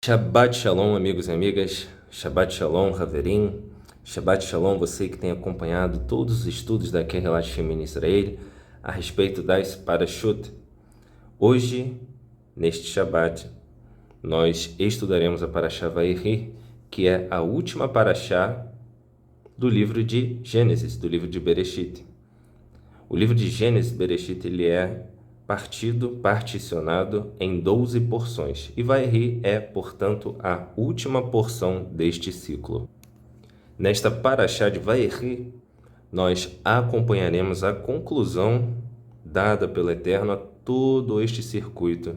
Shabbat Shalom, amigos e amigas. Shabbat Shalom, Haverim. Shabbat Shalom, você que tem acompanhado todos os estudos da Kehilat Feminina Israel a respeito das Parashut. Hoje, neste Shabbat, nós estudaremos a Parashá Vayeri, que é a última Parashá do livro de Gênesis, do livro de Bereshit. O livro de Gênesis, Bereshit, ele é particionado em 12 porções, e Vayeri é, portanto, a última porção deste ciclo. Nesta Parashá de Vayeri, nós acompanharemos a conclusão dada pelo Eterno a todo este circuito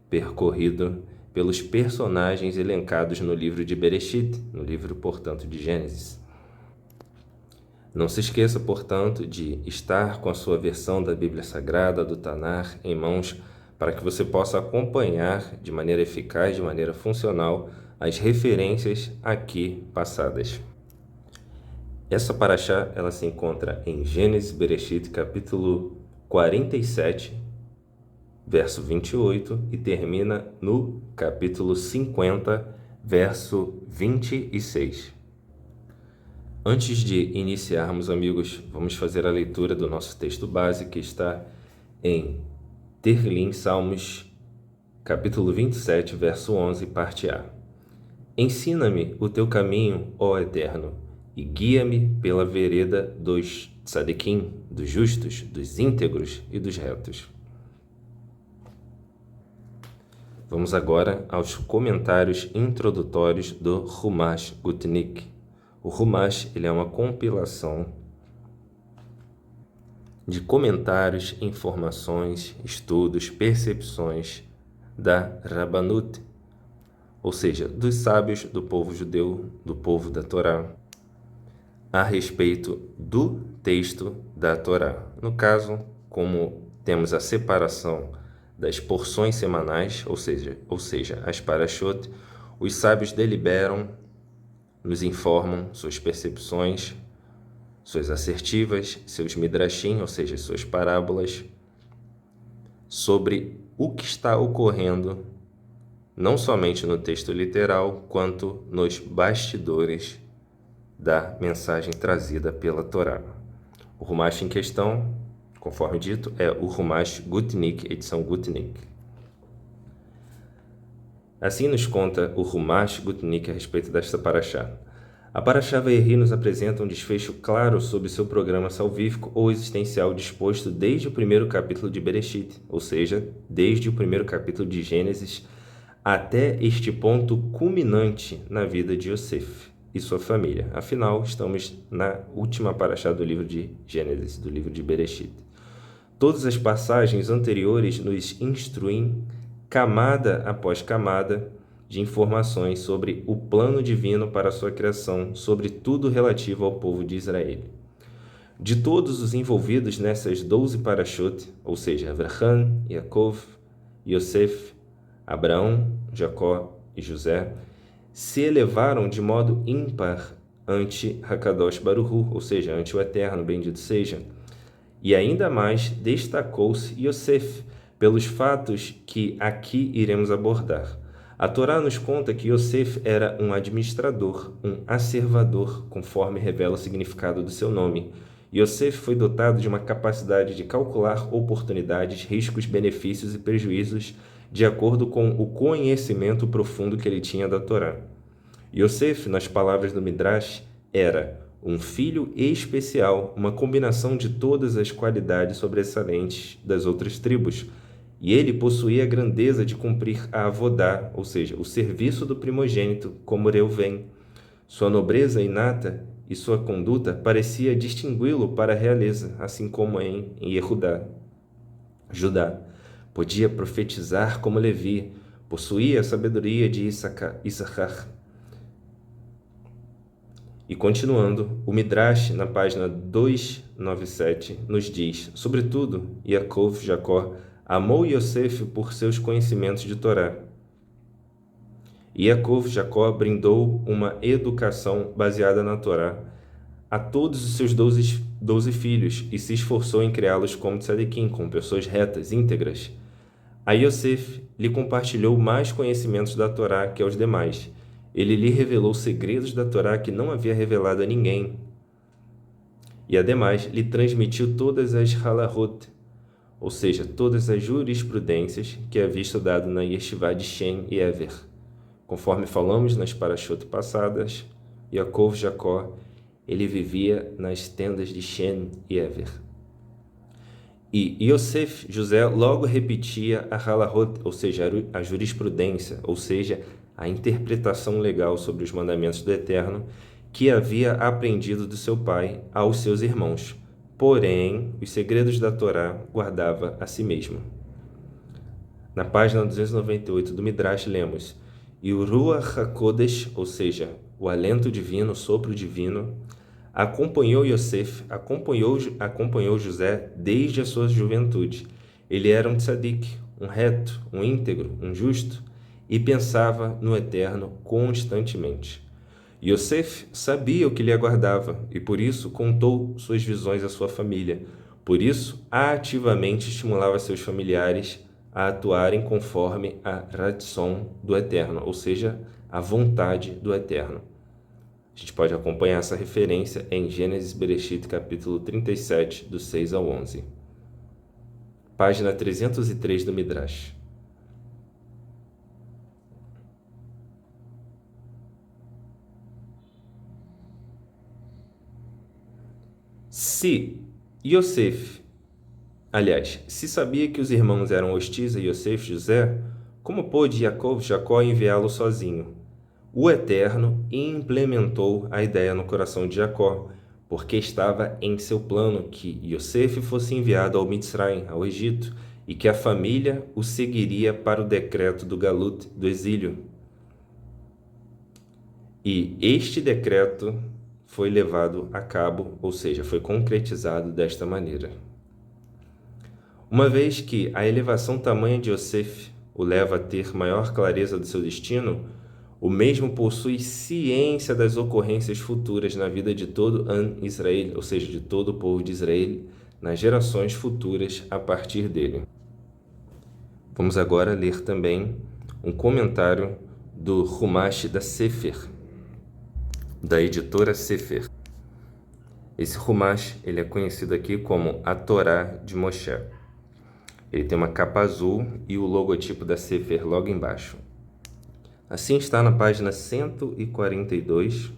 percorrido pelos personagens elencados no livro de Bereshit, no livro, portanto, de Gênesis. Não se esqueça, portanto, de estar com a sua versão da Bíblia Sagrada, do Tanar, em mãos, para que você possa acompanhar de maneira eficaz, de maneira funcional, as referências aqui passadas. Essa Parashá, ela se encontra em Gênesis Bereshit, capítulo 47, verso 28, e termina no capítulo 50, verso 26. Antes de iniciarmos, amigos, vamos fazer a leitura do nosso texto base, que está em Tehillim, Salmos, capítulo 27, verso 11, parte A. Ensina-me o teu caminho, ó Eterno, e guia-me pela vereda dos tzadikim, dos justos, dos íntegros e dos retos. Vamos agora aos comentários introdutórios do Humash Gutnick. O Humash, ele é uma compilação de comentários, informações, estudos, percepções da Rabbanut, ou seja, dos sábios do povo judeu, do povo da Torá, a respeito do texto da Torá. No caso, como temos a separação das porções semanais, ou seja, as parashot, os sábios deliberam, nos informam suas percepções, suas assertivas, seus midrashim, ou seja, suas parábolas, sobre o que está ocorrendo, não somente no texto literal, quanto nos bastidores da mensagem trazida pela Torá. O Humash em questão, conforme dito, é o Humash Gutnick, edição Gutnick. Assim nos conta o Humash Gutnick a respeito desta Parashá. A Parashá Vayeri nos apresenta um desfecho claro sobre seu programa salvífico ou existencial disposto desde o primeiro capítulo de Bereshit, ou seja, desde o primeiro capítulo de Gênesis, até este ponto culminante na vida de Yosef e sua família. Afinal, estamos na última Parashá do livro de Gênesis, do livro de Bereshit. Todas as passagens anteriores nos instruem camada após camada de informações sobre o plano divino para a sua criação, sobre tudo relativo ao povo de Israel. De todos os envolvidos nessas 12 parashot, ou seja, Avraham, Yaakov, Yosef, Abraão, Jacó e José, se elevaram de modo ímpar ante Hakadosh Baruch Hu, ou seja, ante o Eterno, bendito seja, e ainda mais destacou-se Yosef, pelos fatos que aqui iremos abordar. A Torá nos conta que Yosef era um administrador, um asservador, conforme revela o significado do seu nome. Yosef foi dotado de uma capacidade de calcular oportunidades, riscos, benefícios e prejuízos de acordo com o conhecimento profundo que ele tinha da Torá. Yosef, nas palavras do Midrash, era um filho especial, uma combinação de todas as qualidades sobressalentes das outras tribos. E ele possuía a grandeza de cumprir a avodá, ou seja, o serviço do primogênito, como Reuven. Sua nobreza inata e sua conduta parecia distingui-lo para a realeza, assim como em Yehudá. Judá podia profetizar como Levi, possuía a sabedoria de Issachar. E continuando, o Midrash, na página 297, nos diz: sobretudo, Yaakov, Jacó, amou Yosef por seus conhecimentos de Torá. Yaakov, Jacó, brindou uma educação baseada na Torá a todos os seus 12 filhos e se esforçou em criá-los como tzadikim, como pessoas retas, íntegras. A Yosef lhe compartilhou mais conhecimentos da Torá que aos demais. Ele lhe revelou segredos da Torá que não havia revelado a ninguém. E, ademais, lhe transmitiu todas as halahot, ou seja, todas as jurisprudências que havia estudado na Yeshivá de Shem e Ever. Conforme falamos nas parashot passadas, Yaakov Jacó, ele vivia nas tendas de Shem e Ever. E Yosef, José, logo repetia a halahot, ou seja, a jurisprudência, ou seja, a interpretação legal sobre os mandamentos do Eterno, que havia aprendido do seu pai aos seus irmãos. Porém, os segredos da Torá guardava a si mesmo. Na página 298 do Midrash, lemos: E o Ruach HaKodesh, ou seja, o alento divino, o sopro divino, acompanhou Yosef, acompanhou José desde a sua juventude. Ele era um tzadik, um reto, um íntegro, um justo, e pensava no Eterno constantemente. Yosef sabia o que lhe aguardava e por isso contou suas visões à sua família. Por isso, ativamente estimulava seus familiares a atuarem conforme a Ratzon do Eterno, ou seja, a vontade do Eterno. A gente pode acompanhar essa referência em Gênesis Bereshit, capítulo 37, do 6 ao 11. Página 303 do Midrash. Se sabia que os irmãos eram hostis a Yosef, José, como pôde Jacó enviá-lo sozinho? O Eterno implementou a ideia no coração de Jacó, porque estava em seu plano que Yosef fosse enviado ao Mitzraim, ao Egito, e que a família o seguiria para o decreto do Galut, do exílio. E este decreto foi levado a cabo, ou seja, foi concretizado desta maneira. Uma vez que a elevação tamanha de Yosef o leva a ter maior clareza do seu destino, o mesmo possui ciência das ocorrências futuras na vida de todo Israel, ou seja, de todo o povo de Israel, nas gerações futuras a partir dele. Vamos agora ler também um comentário do Humash da Sefer, da editora Sefer. Esse Humash, ele é conhecido aqui como a Torá de Moshe. Ele tem uma capa azul e o logotipo da Sefer logo embaixo. Assim está na página 142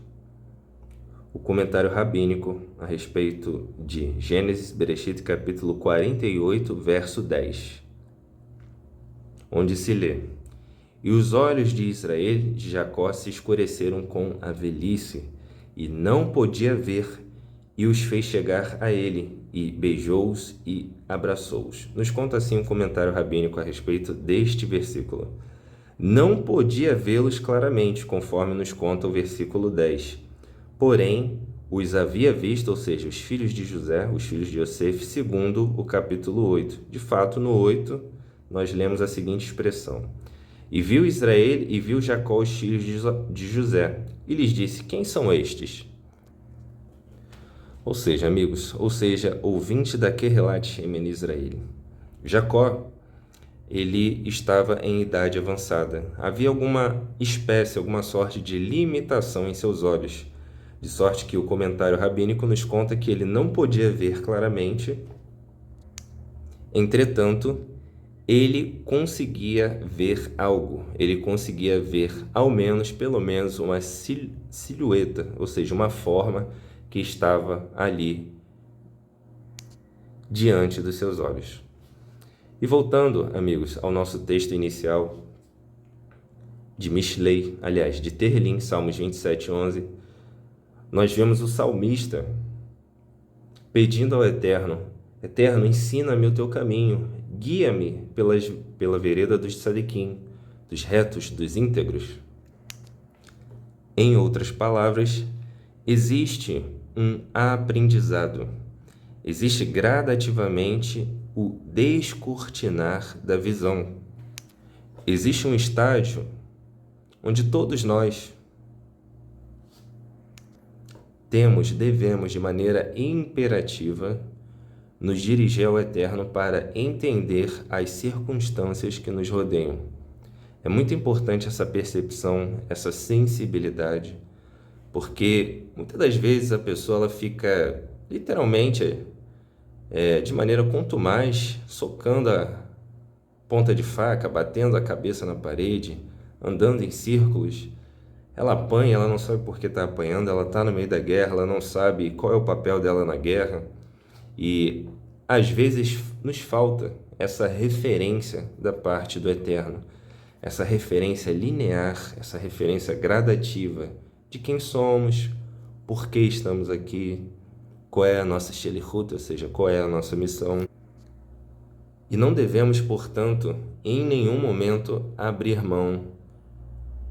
o comentário rabínico a respeito de Gênesis Bereshit, capítulo 48, verso 10, onde se lê: E os olhos de Israel, de Jacó, se escureceram com a velhice, e não podia ver, e os fez chegar a ele, e beijou-os e abraçou-os. Nos conta assim um comentário rabínico a respeito deste versículo. Não podia vê-los claramente, conforme nos conta o versículo 10. Porém, os havia visto, ou seja, os filhos de José, os filhos de Yosef, segundo o capítulo 8. De fato, no 8, nós lemos a seguinte expressão: E viu Israel e viu Jacó os filhos de José, e lhes disse: Quem são estes? Ou seja, amigos, ouvinte da Kehelat Shemen Israel. Jacó, ele estava em idade avançada. Havia alguma sorte de limitação em seus olhos, de sorte que o comentário rabínico nos conta que ele não podia ver claramente. Entretanto, ele conseguia ver algo, ele conseguia ver pelo menos uma silhueta, ou seja, uma forma que estava ali diante dos seus olhos. E voltando, amigos, ao nosso texto inicial de Mishlei, de Terlim, Salmos 27:11, nós vemos o salmista pedindo ao Eterno: Eterno, ensina-me o teu caminho, guia-me pela vereda dos tzadikim, dos retos, dos íntegros. Em outras palavras, existe um aprendizado, existe gradativamente o descortinar da visão. Existe um estágio onde todos nós devemos de maneira imperativa nos dirigir ao Eterno para entender as circunstâncias que nos rodeiam. É muito importante essa percepção, essa sensibilidade, porque muitas das vezes a pessoa ela fica literalmente, de maneira contumaz, socando a ponta de faca, batendo a cabeça na parede, andando em círculos. Ela apanha, ela não sabe por que está apanhando, ela está no meio da guerra, ela não sabe qual é o papel dela na guerra. E às vezes nos falta essa referência da parte do Eterno, essa referência linear, essa referência gradativa de quem somos, por que estamos aqui, qual é a nossa shelichut, ou seja, qual é a nossa missão. E não devemos, portanto, em nenhum momento abrir mão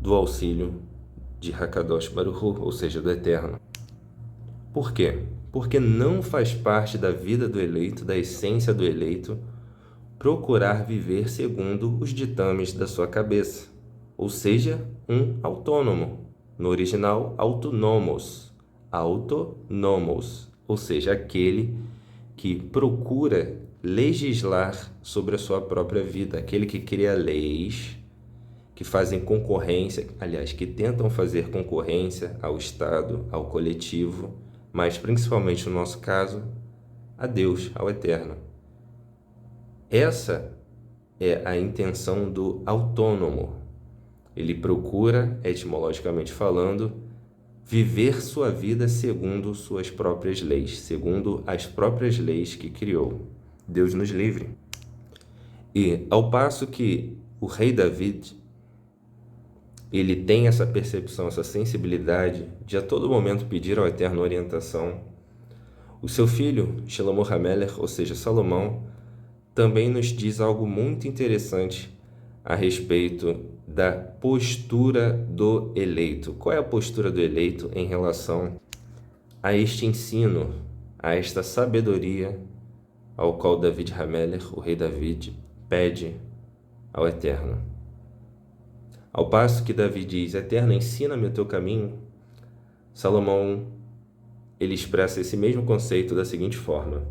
do auxílio de Hakadosh Baruch Hu, ou seja, do Eterno. Por quê? Porque não faz parte da vida do eleito, da essência do eleito, procurar viver segundo os ditames da sua cabeça, ou seja, um autônomo. No original, autonomos, ou seja, aquele que procura legislar sobre a sua própria vida, aquele que cria leis que fazem concorrência, aliás, que tentam fazer concorrência ao Estado, ao coletivo, mas principalmente no nosso caso, a Deus, ao Eterno. Essa é a intenção do autônomo. Ele procura, etimologicamente falando, viver sua vida segundo suas próprias leis, segundo as próprias leis que criou. Deus nos livre. E ao passo que o rei David, ele tem essa percepção, essa sensibilidade de a todo momento pedir ao Eterno orientação, o seu filho, Shlomo HaMelech, ou seja, Salomão, também nos diz algo muito interessante a respeito da postura do eleito. Qual é a postura do eleito em relação a este ensino, a esta sabedoria ao qual David HaMelech, o rei David, pede ao Eterno? Ao passo que Davi diz, Eterno, ensina-me o teu caminho, Salomão, ele expressa esse mesmo conceito da seguinte forma: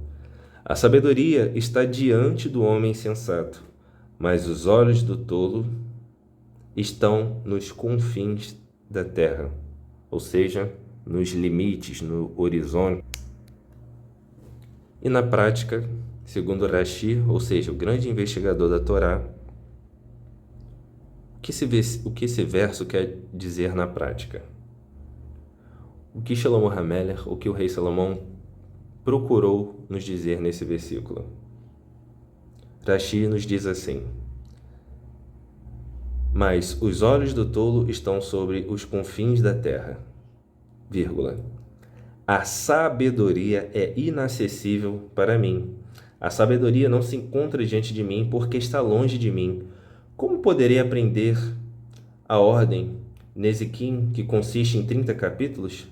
a sabedoria está diante do homem sensato, mas os olhos do tolo estão nos confins da terra, ou seja, nos limites, no horizonte. E na prática, segundo Rashi, ou seja, o grande investigador da Torá, o que esse verso quer dizer na prática? O que Shlomo HaMelech, o que o rei Salomão procurou nos dizer nesse versículo? Rashi nos diz assim: mas os olhos do tolo estão sobre os confins da terra, vírgula. A sabedoria é inacessível para mim. A sabedoria não se encontra diante de mim porque está longe de mim. Como poderei aprender a ordem Nezikim, que consiste em 30 capítulos?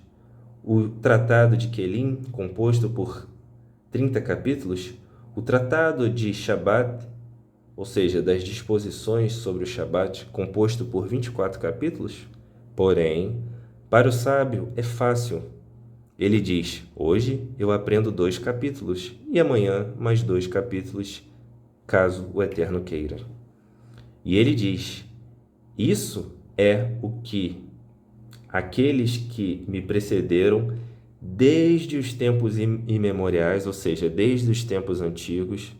O Tratado de Kelim, composto por 30 capítulos? O Tratado de Shabat, ou seja, das disposições sobre o Shabat, composto por 24 capítulos? Porém, para o sábio é fácil. Ele diz, hoje eu aprendo 2 capítulos e amanhã mais 2 capítulos, caso o Eterno queira. E ele diz, isso é o que aqueles que me precederam desde os tempos imemoriais, ou seja, desde os tempos antigos,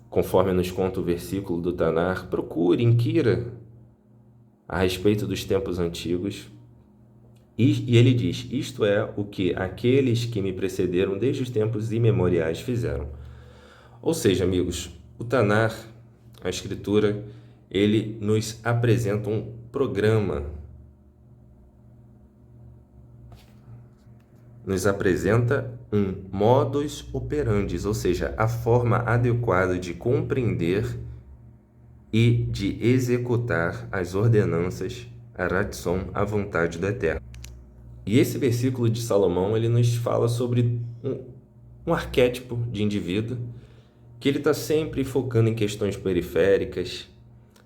conforme nos conta o versículo do Tanar, procure, inquira a respeito dos tempos antigos. E ele diz, isto é o que aqueles que me precederam desde os tempos imemoriais fizeram. Ou seja, amigos, o Tanar, a Escritura, ele nos apresenta um programa, nos apresenta um modus operandi, ou seja, a forma adequada de compreender e de executar as ordenanças, a Ratson, a vontade do Eterno. E esse versículo de Salomão, ele nos fala sobre um arquétipo de indivíduo que ele está sempre focando em questões periféricas,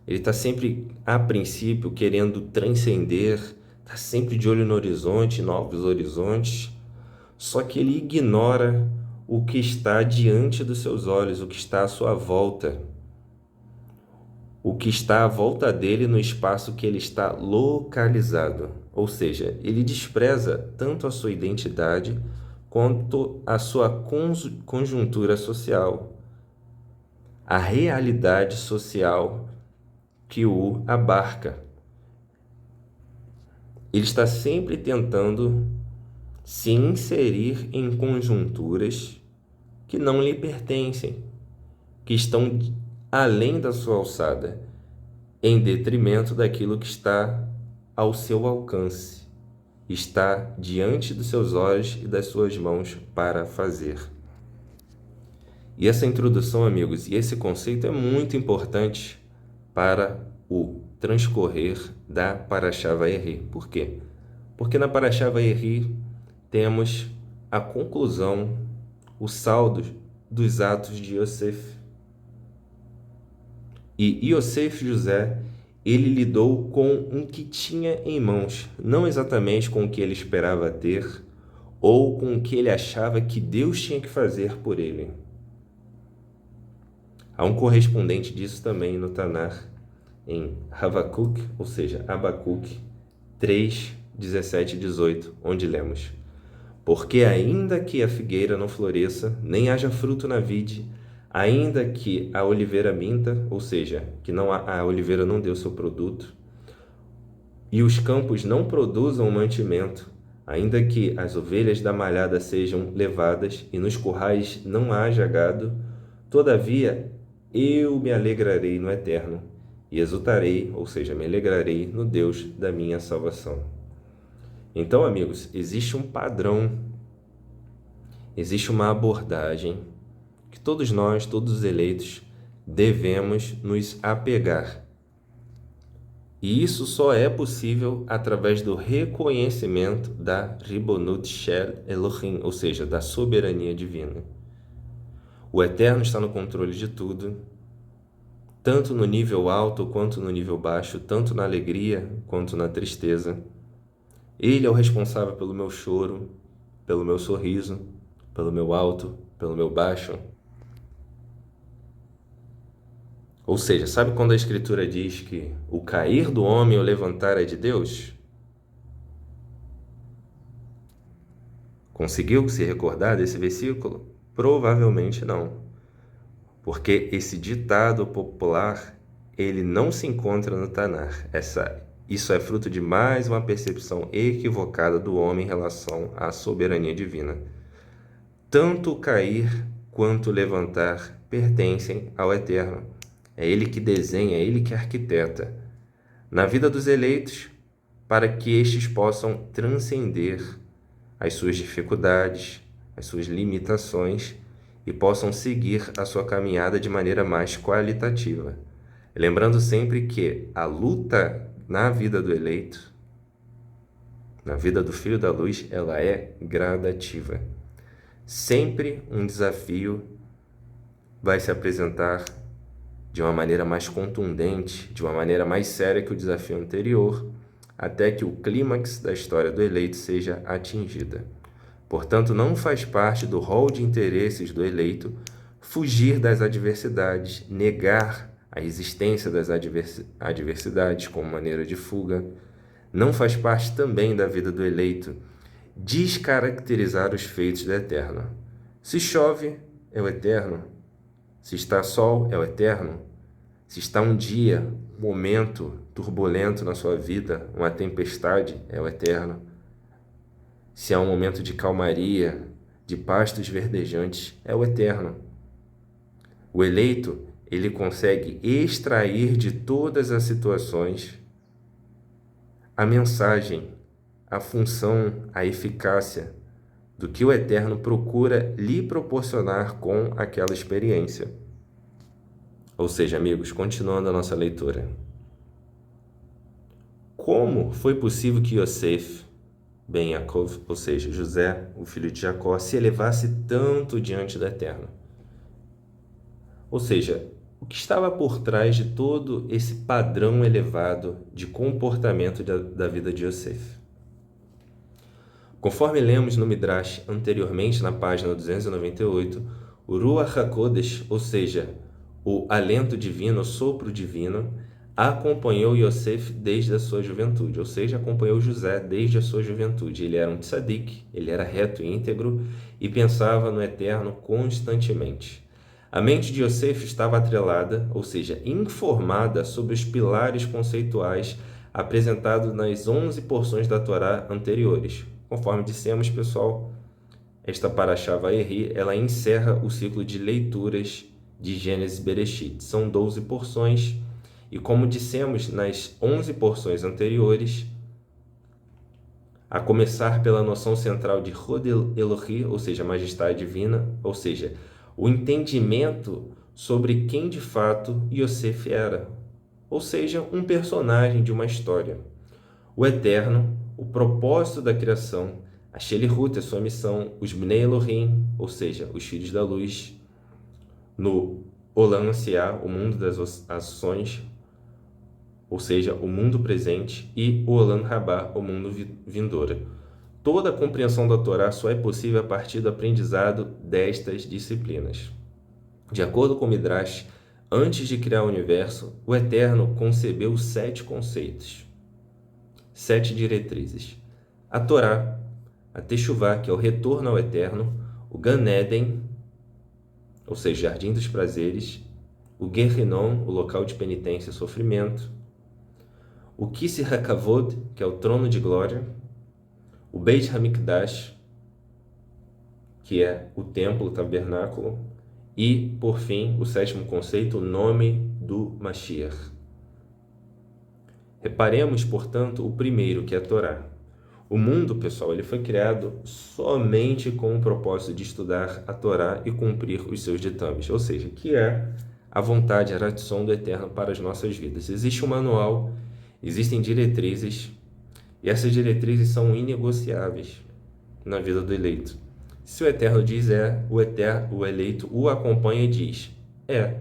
ele está sempre, a princípio, querendo transcender, está sempre de olho no horizonte, novos horizontes, só que ele ignora o que está diante dos seus olhos, o que está à sua volta, o que está à volta dele no espaço que ele está localizado. Ou seja, ele despreza tanto a sua identidade quanto a sua conjuntura social, a realidade social que o abarca. Ele está sempre tentando se inserir em conjunturas que não lhe pertencem, que estão além da sua alçada, em detrimento daquilo que está ao seu alcance, está diante dos seus olhos e das suas mãos para fazer. E essa introdução, amigos, e esse conceito é muito importante para o transcorrer da Parashá Vayeri. Por quê? Porque na Parashá Vayeri temos a conclusão, o saldo dos atos de Yosef. E Yosef José, ele lidou com o que tinha em mãos, não exatamente com o que ele esperava ter ou com o que ele achava que Deus tinha que fazer por ele. Há um correspondente disso também no Tanar, em Habacuc, ou seja, Abacuc 3, 17 e 18, onde lemos: Porque ainda que a figueira não floresça, nem haja fruto na vide, ainda que a oliveira minta, ou seja, que a oliveira não deu seu produto, e os campos não produzam mantimento, ainda que as ovelhas da malhada sejam levadas e nos currais não haja gado, todavia eu me alegrarei no Eterno e exultarei, ou seja, me alegrarei no Deus da minha salvação. Então, amigos, existe um padrão, existe uma abordagem que todos nós, todos os eleitos, devemos nos apegar. E isso só é possível através do reconhecimento da Ribonut Shel Elohim, ou seja, da soberania divina. O Eterno está no controle de tudo, tanto no nível alto quanto no nível baixo, tanto na alegria quanto na tristeza. Ele é o responsável pelo meu choro, pelo meu sorriso, pelo meu alto, pelo meu baixo. Ou seja, sabe quando a Escritura diz que o cair do homem e o levantar é de Deus? Conseguiu se recordar desse versículo? Provavelmente não. Porque esse ditado popular, ele não se encontra no Tanar. Isso é fruto de mais uma percepção equivocada do homem em relação à soberania divina. Tanto o cair quanto o levantar pertencem ao Eterno. É Ele que desenha, é Ele que arquiteta na vida dos eleitos, para que estes possam transcender as suas dificuldades, as suas limitações e possam seguir a sua caminhada de maneira mais qualitativa. Lembrando sempre que a luta na vida do eleito, na vida do Filho da Luz, ela é gradativa. Sempre um desafio vai se apresentar de uma maneira mais contundente, de uma maneira mais séria que o desafio anterior, até que o clímax da história do eleito seja atingida. Portanto, não faz parte do rol de interesses do eleito fugir das adversidades, negar a existência das adversidades como maneira de fuga. Não faz parte também da vida do eleito descaracterizar os feitos do Eterno. Se chove, é o Eterno. Se está sol, é o Eterno. Se está um dia, um momento turbulento na sua vida, uma tempestade, é o Eterno. Se há um momento de calmaria, de pastos verdejantes, é o Eterno. O eleito, ele consegue extrair de todas as situações a mensagem, a função, a eficácia do que o Eterno procura lhe proporcionar com aquela experiência. Ou seja, amigos, continuando a nossa leitura. Como foi possível que Yosef ben Yaakov, ou seja, José, o filho de Jacó, se elevasse tanto diante do Eterno? Ou seja, o que estava por trás de todo esse padrão elevado de comportamento da vida de Yosef? Conforme lemos no Midrash anteriormente na página 298, o Ruach HaKodesh, ou seja, o alento divino, o sopro divino, acompanhou Yosef desde a sua juventude, ou seja, acompanhou José desde a sua juventude. Ele era um tzadik, ele era reto e íntegro e pensava no Eterno constantemente. A mente de Yosef estava atrelada, ou seja, informada sobre os pilares conceituais apresentados nas 11 porções da Torá anteriores. Conforme dissemos, pessoal, esta Parashá Vayehi, ela encerra o ciclo de leituras de Gênesis e Bereshit. São 12 porções, e como dissemos nas 11 porções anteriores, a começar pela noção central de Hod Elohi, ou seja, majestade divina, ou seja, o entendimento sobre quem de fato Yosef era, ou seja, um personagem de uma história. O Eterno, o propósito da criação, a Shelihut, a sua missão, os Bnei Elohim, ou seja, os filhos da luz, no Olam Asiá, o mundo das ações, ou seja, o mundo presente, e o Olam Rabá, o mundo vindouro. Toda a compreensão da Torá só é possível a partir do aprendizado destas disciplinas. De acordo com o Midrash, antes de criar o universo, o Eterno concebeu 7 conceitos, 7 diretrizes. A Torá, a Teshuvá, que é o retorno ao Eterno, o Gan Eden, ou seja, Jardim dos Prazeres, o Gehinnom, o local de penitência e sofrimento, o Kissi HaKavod, que é o trono de glória, o Beit HaMikdash, que é o templo, o tabernáculo, e, por fim, o 7º conceito, o nome do Mashiach. Reparemos, portanto, o primeiro, que é a Torá. O mundo, pessoal, ele foi criado somente com o propósito de estudar a Torá e cumprir os seus ditames, ou seja, que é a vontade, a ratzon do Eterno para as nossas vidas. Existe um manual, existem diretrizes, e essas diretrizes são inegociáveis na vida do eleito. Se o Eterno diz é, o eleito o acompanha e diz é.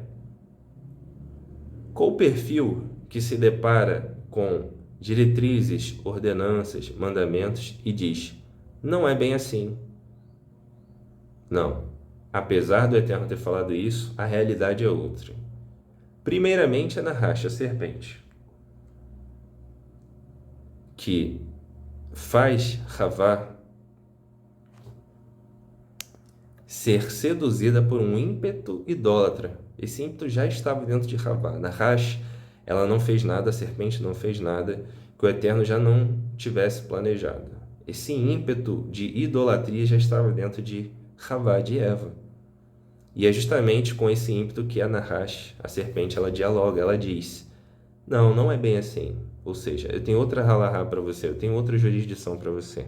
Qual o perfil que se depara com diretrizes, ordenanças, mandamentos e diz, não é bem assim? Não. Apesar do Eterno ter falado isso, a realidade é outra. Primeiramente, a Nahash, a serpente, que faz Havá ser seduzida por um ímpeto idólatra. Esse ímpeto já estava dentro de Havá. Nahash, ela não fez nada, a serpente não fez nada que o Eterno já não tivesse planejado. Esse ímpeto de idolatria já estava dentro de Havá, de Eva. E é justamente com esse ímpeto que a Nahash, a serpente, ela dialoga, ela diz, não é bem assim. Ou seja, eu tenho outra halahá para você, eu tenho outra jurisdição para você.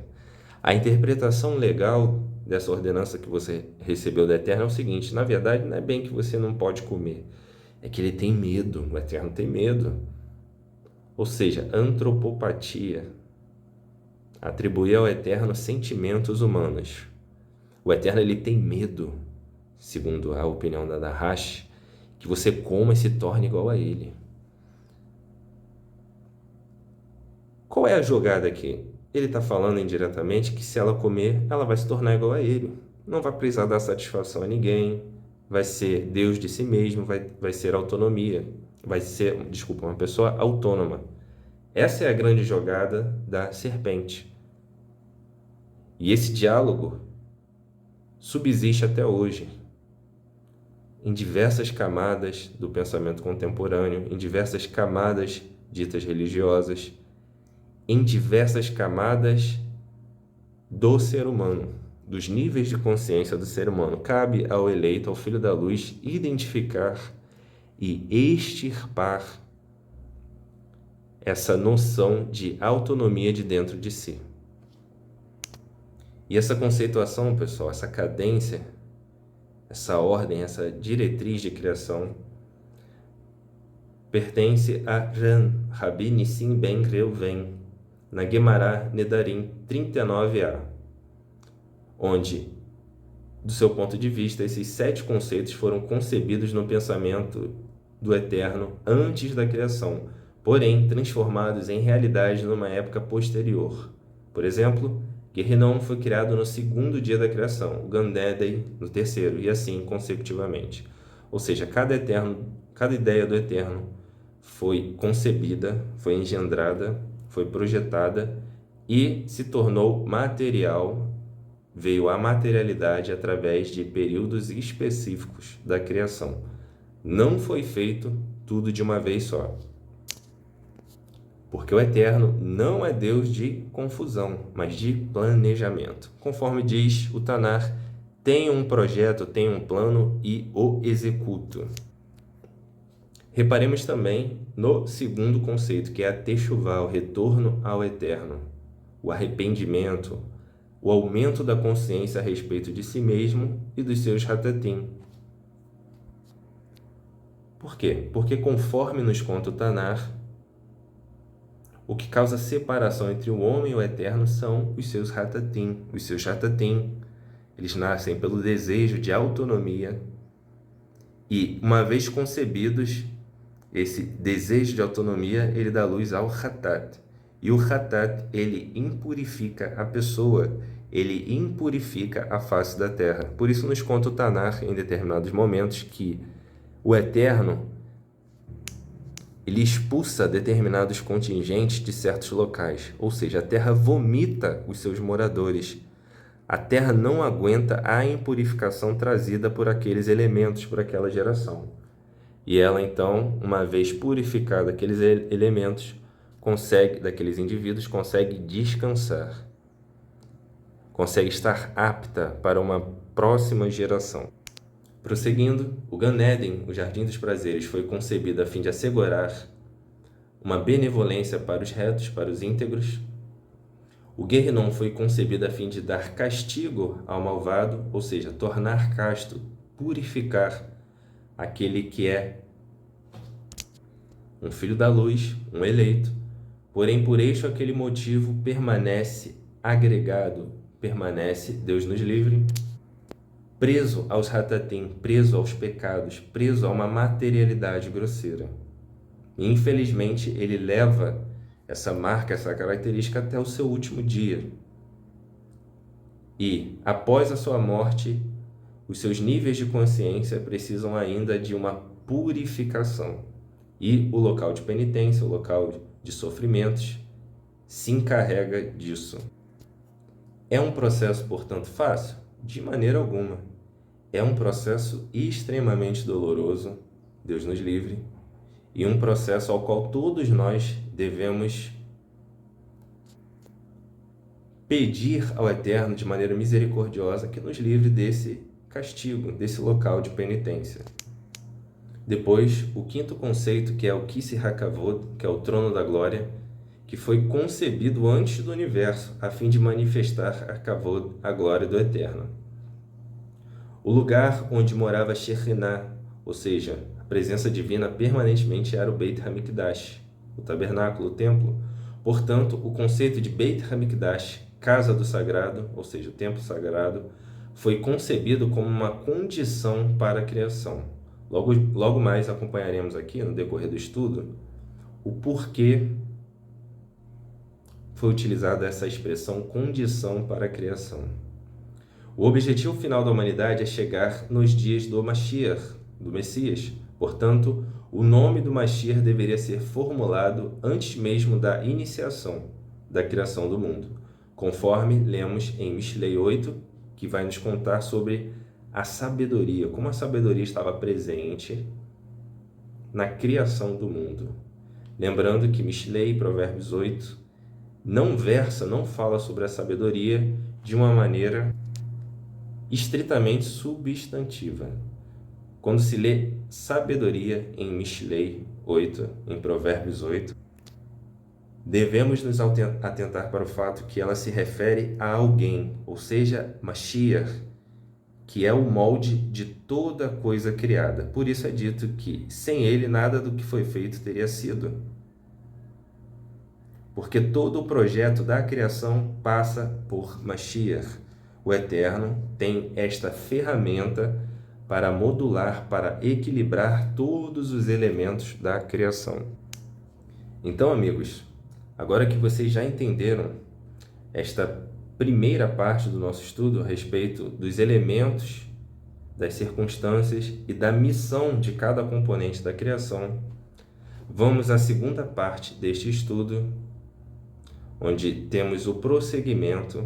A interpretação legal dessa ordenança que você recebeu do Eterno é o seguinte, na verdade, não é bem que você não pode comer, é que ele tem medo, o Eterno tem medo. Ou seja, antropopatia, atribuir ao Eterno sentimentos humanos. O Eterno, ele tem medo, segundo a opinião da Nahash, que você coma e se torne igual a ele. Qual é a jogada aqui? Ele está falando indiretamente que se ela comer, ela vai se tornar igual a ele. Não vai precisar dar satisfação a ninguém, vai ser Deus de si mesmo, vai ser autonomia, vai ser, uma pessoa autônoma. Essa é a grande jogada da serpente. E esse diálogo subsiste até hoje, em diversas camadas do pensamento contemporâneo, em diversas camadas ditas religiosas, em diversas camadas do ser humano, dos níveis de consciência do ser humano. Cabe ao eleito, ao filho da luz, identificar e extirpar essa noção de autonomia de dentro de si. E essa conceituação, pessoal, essa cadência, essa ordem, essa diretriz de criação, pertence a Rabbi Nissim ben Reuven, na Guemará Nedarim 39a, onde, do seu ponto de vista, esses 7 conceitos foram concebidos no pensamento do Eterno antes da criação, porém transformados em realidade numa época posterior. Por exemplo, Guerrinon foi criado no segundo dia da criação, o Gan Eden no terceiro, e assim consecutivamente. Ou seja, cada ideia do Eterno foi concebida, foi engendrada, foi projetada e se tornou material, veio à materialidade através de períodos específicos da criação. Não foi feito tudo de uma vez só. Porque o Eterno não é Deus de confusão, mas de planejamento. Conforme diz o Tanar, tem um projeto, tem um plano e o executo. Reparemos também no segundo conceito, que é a Teshuvá, o retorno ao Eterno, o arrependimento, o aumento da consciência a respeito de si mesmo e dos seus hatatim. Por quê? Porque conforme nos conta o Tanar, o que causa separação entre o homem e o Eterno são os seus hatatim. Os seus hatatim, eles nascem pelo desejo de autonomia e, uma vez concebidos, esse desejo de autonomia, ele dá luz ao hatat. E o hatat, ele impurifica a pessoa, ele impurifica a face da terra. Por isso nos conta o Tanar, em determinados momentos, que o Eterno, ele expulsa determinados contingentes de certos locais, ou seja, a terra vomita os seus moradores. A terra não aguenta a impurificação trazida por aqueles elementos, por aquela geração. E ela, então, uma vez purificada aqueles elementos, daqueles indivíduos, consegue descansar, consegue estar apta para uma próxima geração. Prosseguindo, o Gan Eden, o Jardim dos Prazeres, foi concebido a fim de assegurar uma benevolência para os retos, para os íntegros. O Guerrinon foi concebido a fim de dar castigo ao malvado, ou seja, tornar casto, purificar aquele que é um filho da luz, um eleito. Porém, por este ou aquele motivo, permanece agregado, permanece, Deus nos livre, preso aos hatatim, preso aos pecados, preso a uma materialidade grosseira. E, infelizmente, ele leva essa marca, essa característica até o seu último dia. E, após a sua morte, os seus níveis de consciência precisam ainda de uma purificação. E o local de penitência, o local de sofrimentos, se encarrega disso. É um processo, portanto, fácil? De maneira alguma. É um processo extremamente doloroso, Deus nos livre, e um processo ao qual todos nós devemos pedir ao Eterno de maneira misericordiosa que nos livre desse castigo, desse local de penitência. Depois, o quinto conceito, que é o Kisi Hakavod, que é o trono da glória, que foi concebido antes do universo, a fim de manifestar a Kavod, a glória do Eterno. O lugar onde morava Shekhinah, ou seja, a presença divina permanentemente, era o Beit HaMikdash, o tabernáculo, o templo. Portanto, o conceito de Beit HaMikdash, casa do sagrado, ou seja, o templo sagrado, foi concebido como uma condição para a criação. Logo mais acompanharemos aqui, no decorrer do estudo, o porquê foi utilizada essa expressão condição para a criação. O objetivo final da humanidade é chegar nos dias do Mashiach, do Messias. Portanto, o nome do Mashiach deveria ser formulado antes mesmo da iniciação da criação do mundo, conforme lemos em Mishlei 8, que vai nos contar sobre a sabedoria, como a sabedoria estava presente na criação do mundo. Lembrando que Mishlei, Provérbios 8, não fala sobre a sabedoria de uma maneira estritamente substantiva. Quando se lê sabedoria em Mishlei 8, em Provérbios 8, devemos nos atentar para o fato que ela se refere a alguém, ou seja, Mashiach, que é o molde de toda coisa criada. Por isso é dito que, sem ele, nada do que foi feito teria sido. Porque todo o projeto da criação passa por Mashiach. O Eterno tem esta ferramenta para modular, para equilibrar todos os elementos da criação. Então, amigos, agora que vocês já entenderam esta primeira parte do nosso estudo a respeito dos elementos, das circunstâncias e da missão de cada componente da criação, vamos à segunda parte deste estudo, onde temos o prosseguimento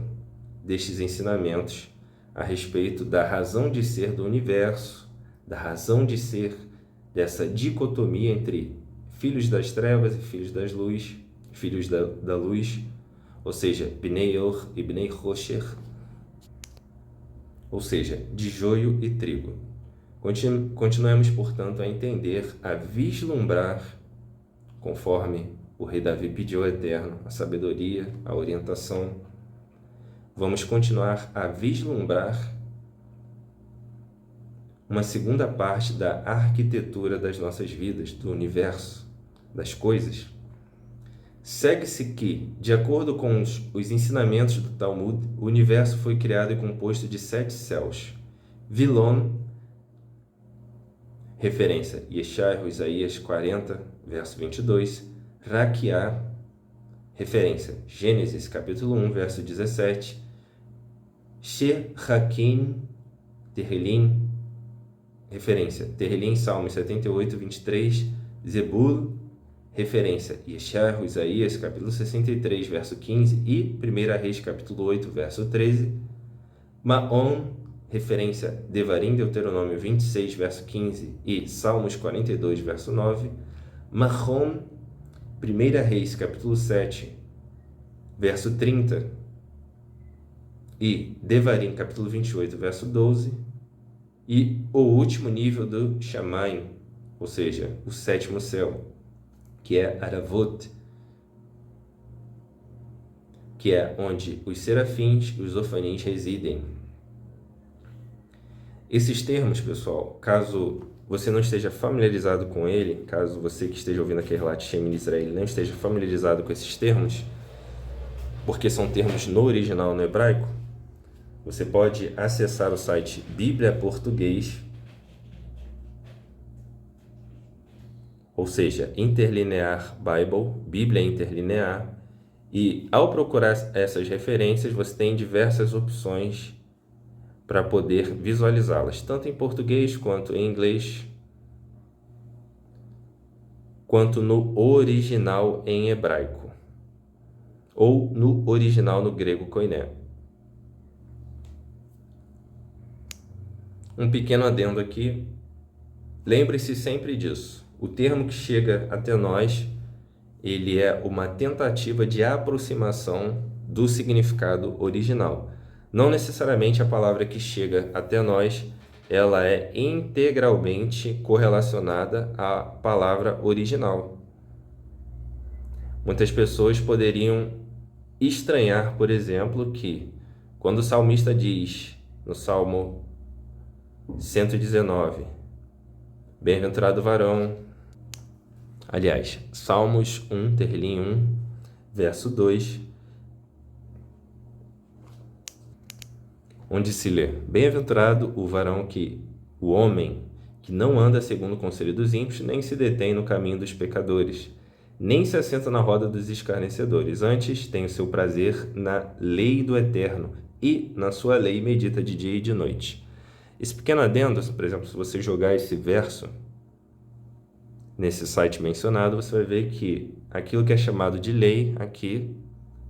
destes ensinamentos a respeito da razão de ser do universo, da razão de ser dessa dicotomia entre filhos das trevas e filhos das luz, filhos da luz, ou seja, Bnei Or e Bnei Rocher, ou seja, de joio e trigo. Continuemos, portanto, a entender, a vislumbrar, conforme o rei Davi pediu ao Eterno, a sabedoria, a orientação. Vamos continuar a vislumbrar uma segunda parte da arquitetura das nossas vidas, do universo, das coisas. Segue-se que, de acordo com os ensinamentos do Talmud, o universo foi criado e composto de 7 céus. Vilon, referência Yeshayahu, Isaías 40, verso 22. Raquiá, referência Gênesis, capítulo 1, verso 17. She-Hakim, Tehilim, referência Tehilim, Salmos 78, 23. Zebul, referência Yeshayahu, Isaías, capítulo 63, verso 15 e 1 Reis, capítulo 8, verso 13. Maon, referência Devarim, Deuteronômio 26, verso 15 e Salmos 42, verso 9. Mahon, 1 Reis, capítulo 7, verso 30 e Devarim, capítulo 28, verso 12. E o último nível do Shamayim, ou seja, o 7º céu, que é Aravot, que é onde os serafins e os ofanins residem. Esses termos, pessoal, caso você não esteja familiarizado com ele, caso você que esteja ouvindo aqui Relat Shem Israel não esteja familiarizado com esses termos, porque são termos no original, no hebraico, você pode acessar o site Bíblia Português, ou seja, Interlinear Bible, Bíblia Interlinear, e ao procurar essas referências, você tem diversas opções para poder visualizá-las, tanto em português quanto em inglês, quanto no original em hebraico, ou no original no grego koiné. Um pequeno adendo aqui, lembre-se sempre disso. O termo que chega até nós, ele é uma tentativa de aproximação do significado original. Não necessariamente a palavra que chega até nós, ela é integralmente correlacionada à palavra original. Muitas pessoas poderiam estranhar, por exemplo, que quando o salmista diz no Salmo 119, bem-aventurado varão, aliás, Salmos 1, Terlim 1, verso 2, onde se lê, bem-aventurado o varão o homem que não anda segundo o conselho dos ímpios, nem se detém no caminho dos pecadores, nem se assenta na roda dos escarnecedores, antes tem o seu prazer na lei do Eterno, e na sua lei medita de dia e de noite. Esse pequeno adendo, por exemplo, se você jogar esse verso nesse site mencionado, você vai ver que aquilo que é chamado de lei aqui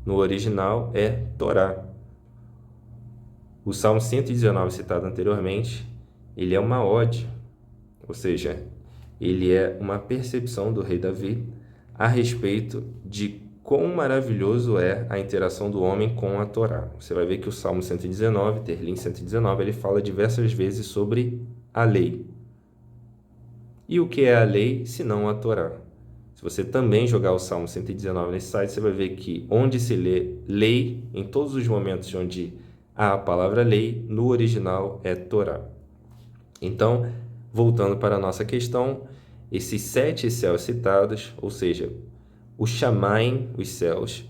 no original é Torá. O Salmo 119 citado anteriormente, ele é uma ode, ou seja, ele é uma percepção do rei Davi a respeito de quão maravilhoso é a interação do homem com a Torá. Você vai ver que o Salmo 119, Terlim 119, ele fala diversas vezes sobre a lei. E o que é a lei, se não a Torá? Se você também jogar o Salmo 119 nesse site, você vai ver que onde se lê lei, em todos os momentos onde há a palavra lei, no original é Torá. Então, voltando para a nossa questão, esses 7 céus citados, ou seja, o Shamayim, os céus,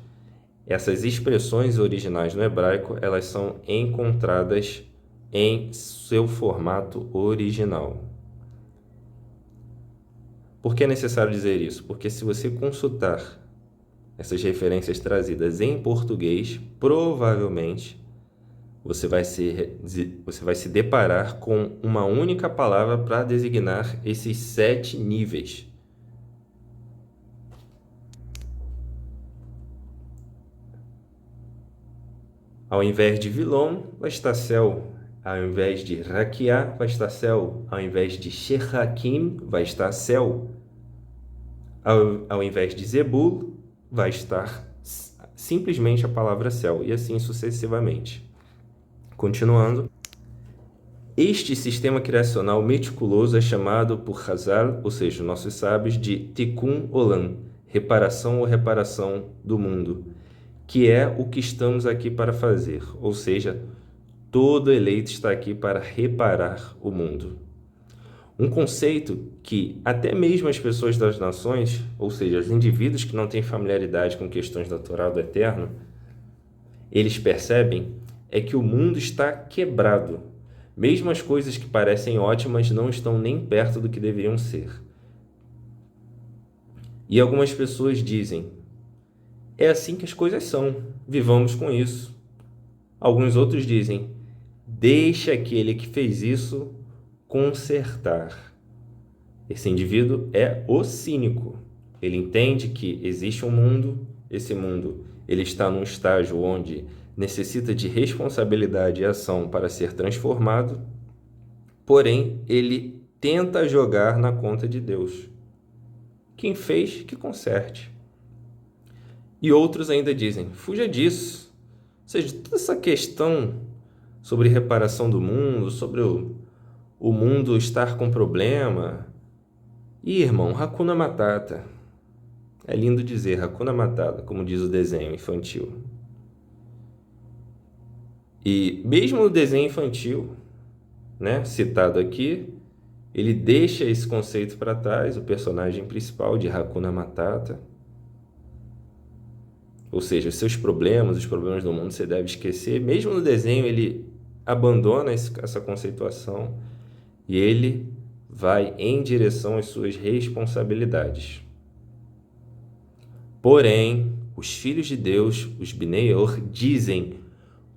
essas expressões originais no hebraico, elas são encontradas em seu formato original. Por que é necessário dizer isso? Porque se você consultar essas referências trazidas em português, provavelmente você vai se deparar com uma única palavra para designar esses 7 níveis. Ao invés de vilão, vai estar céu. Ao invés de Rakiá, vai estar céu. Ao invés de Shechakim, vai estar céu. Ao invés de Zebul, vai estar simplesmente a palavra céu, e assim sucessivamente. Continuando. Este sistema criacional meticuloso é chamado por Hazal, ou seja, nossos sábios, de Tikkun Olam, reparação ou reparação do mundo, que é o que estamos aqui para fazer, ou seja, todo eleito está aqui para reparar o mundo. Um conceito que até mesmo as pessoas das nações, ou seja, os indivíduos que não têm familiaridade com questões da Torá do Eterno, eles percebem é que o mundo está quebrado. Mesmo as coisas que parecem ótimas não estão nem perto do que deveriam ser. E algumas pessoas dizem, é assim que as coisas são, vivamos com isso. Alguns outros dizem, deixa aquele que fez isso consertar. Esse indivíduo é o cínico. Ele entende que existe um mundo, esse mundo ele está num estágio onde necessita de responsabilidade e ação para ser transformado, porém ele tenta jogar na conta de Deus. Quem fez, que conserte. E outros ainda dizem, fuja disso. Ou seja, toda essa questão sobre reparação do mundo, sobre o mundo estar com problema. E irmão, Hakuna Matata. É lindo dizer Hakuna Matata, como diz o desenho infantil. E mesmo no desenho infantil, né, citado aqui, ele deixa esse conceito para trás, o personagem principal de Hakuna Matata. Ou seja, os seus problemas, os problemas do mundo você deve esquecer. Mesmo no desenho ele abandona essa conceituação e ele vai em direção às suas responsabilidades. Porém, os filhos de Deus, os Bnei Or, dizem,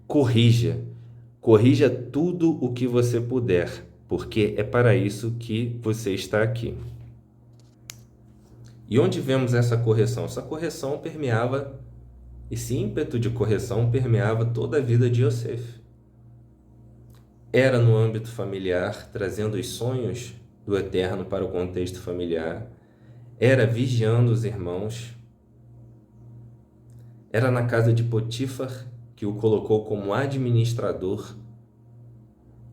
corrija tudo o que você puder, porque é para isso que você está aqui. E onde vemos essa correção? Essa correção permeava, esse ímpeto de correção permeava toda a vida de Yosef. Era no âmbito familiar, trazendo os sonhos do Eterno para o contexto familiar. Era vigiando os irmãos. Era na casa de Potifar, que o colocou como administrador,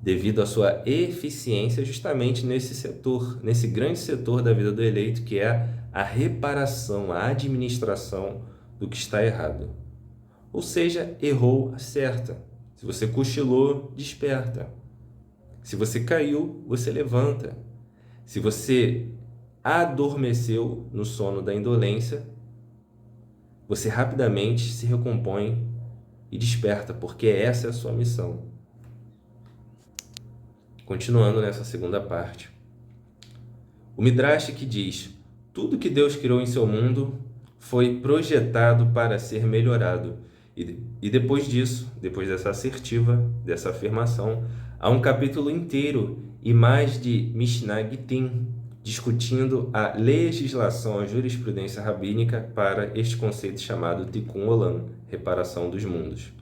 devido à sua eficiência justamente nesse setor, nesse grande setor da vida do eleito, que é a reparação, a administração do que está errado. Ou seja, errou, acerta. Se você cochilou, desperta. Se você caiu, você levanta. Se você adormeceu no sono da indolência, você rapidamente se recompõe e desperta, porque essa é a sua missão. Continuando nessa segunda parte. O Midrash que diz, tudo que Deus criou em seu mundo foi projetado para ser melhorado. E depois disso, depois dessa assertiva, dessa afirmação, há um capítulo inteiro e mais de Mishnah Gitin, discutindo a legislação, a jurisprudência rabínica para este conceito chamado Tikkun Olam, reparação dos mundos.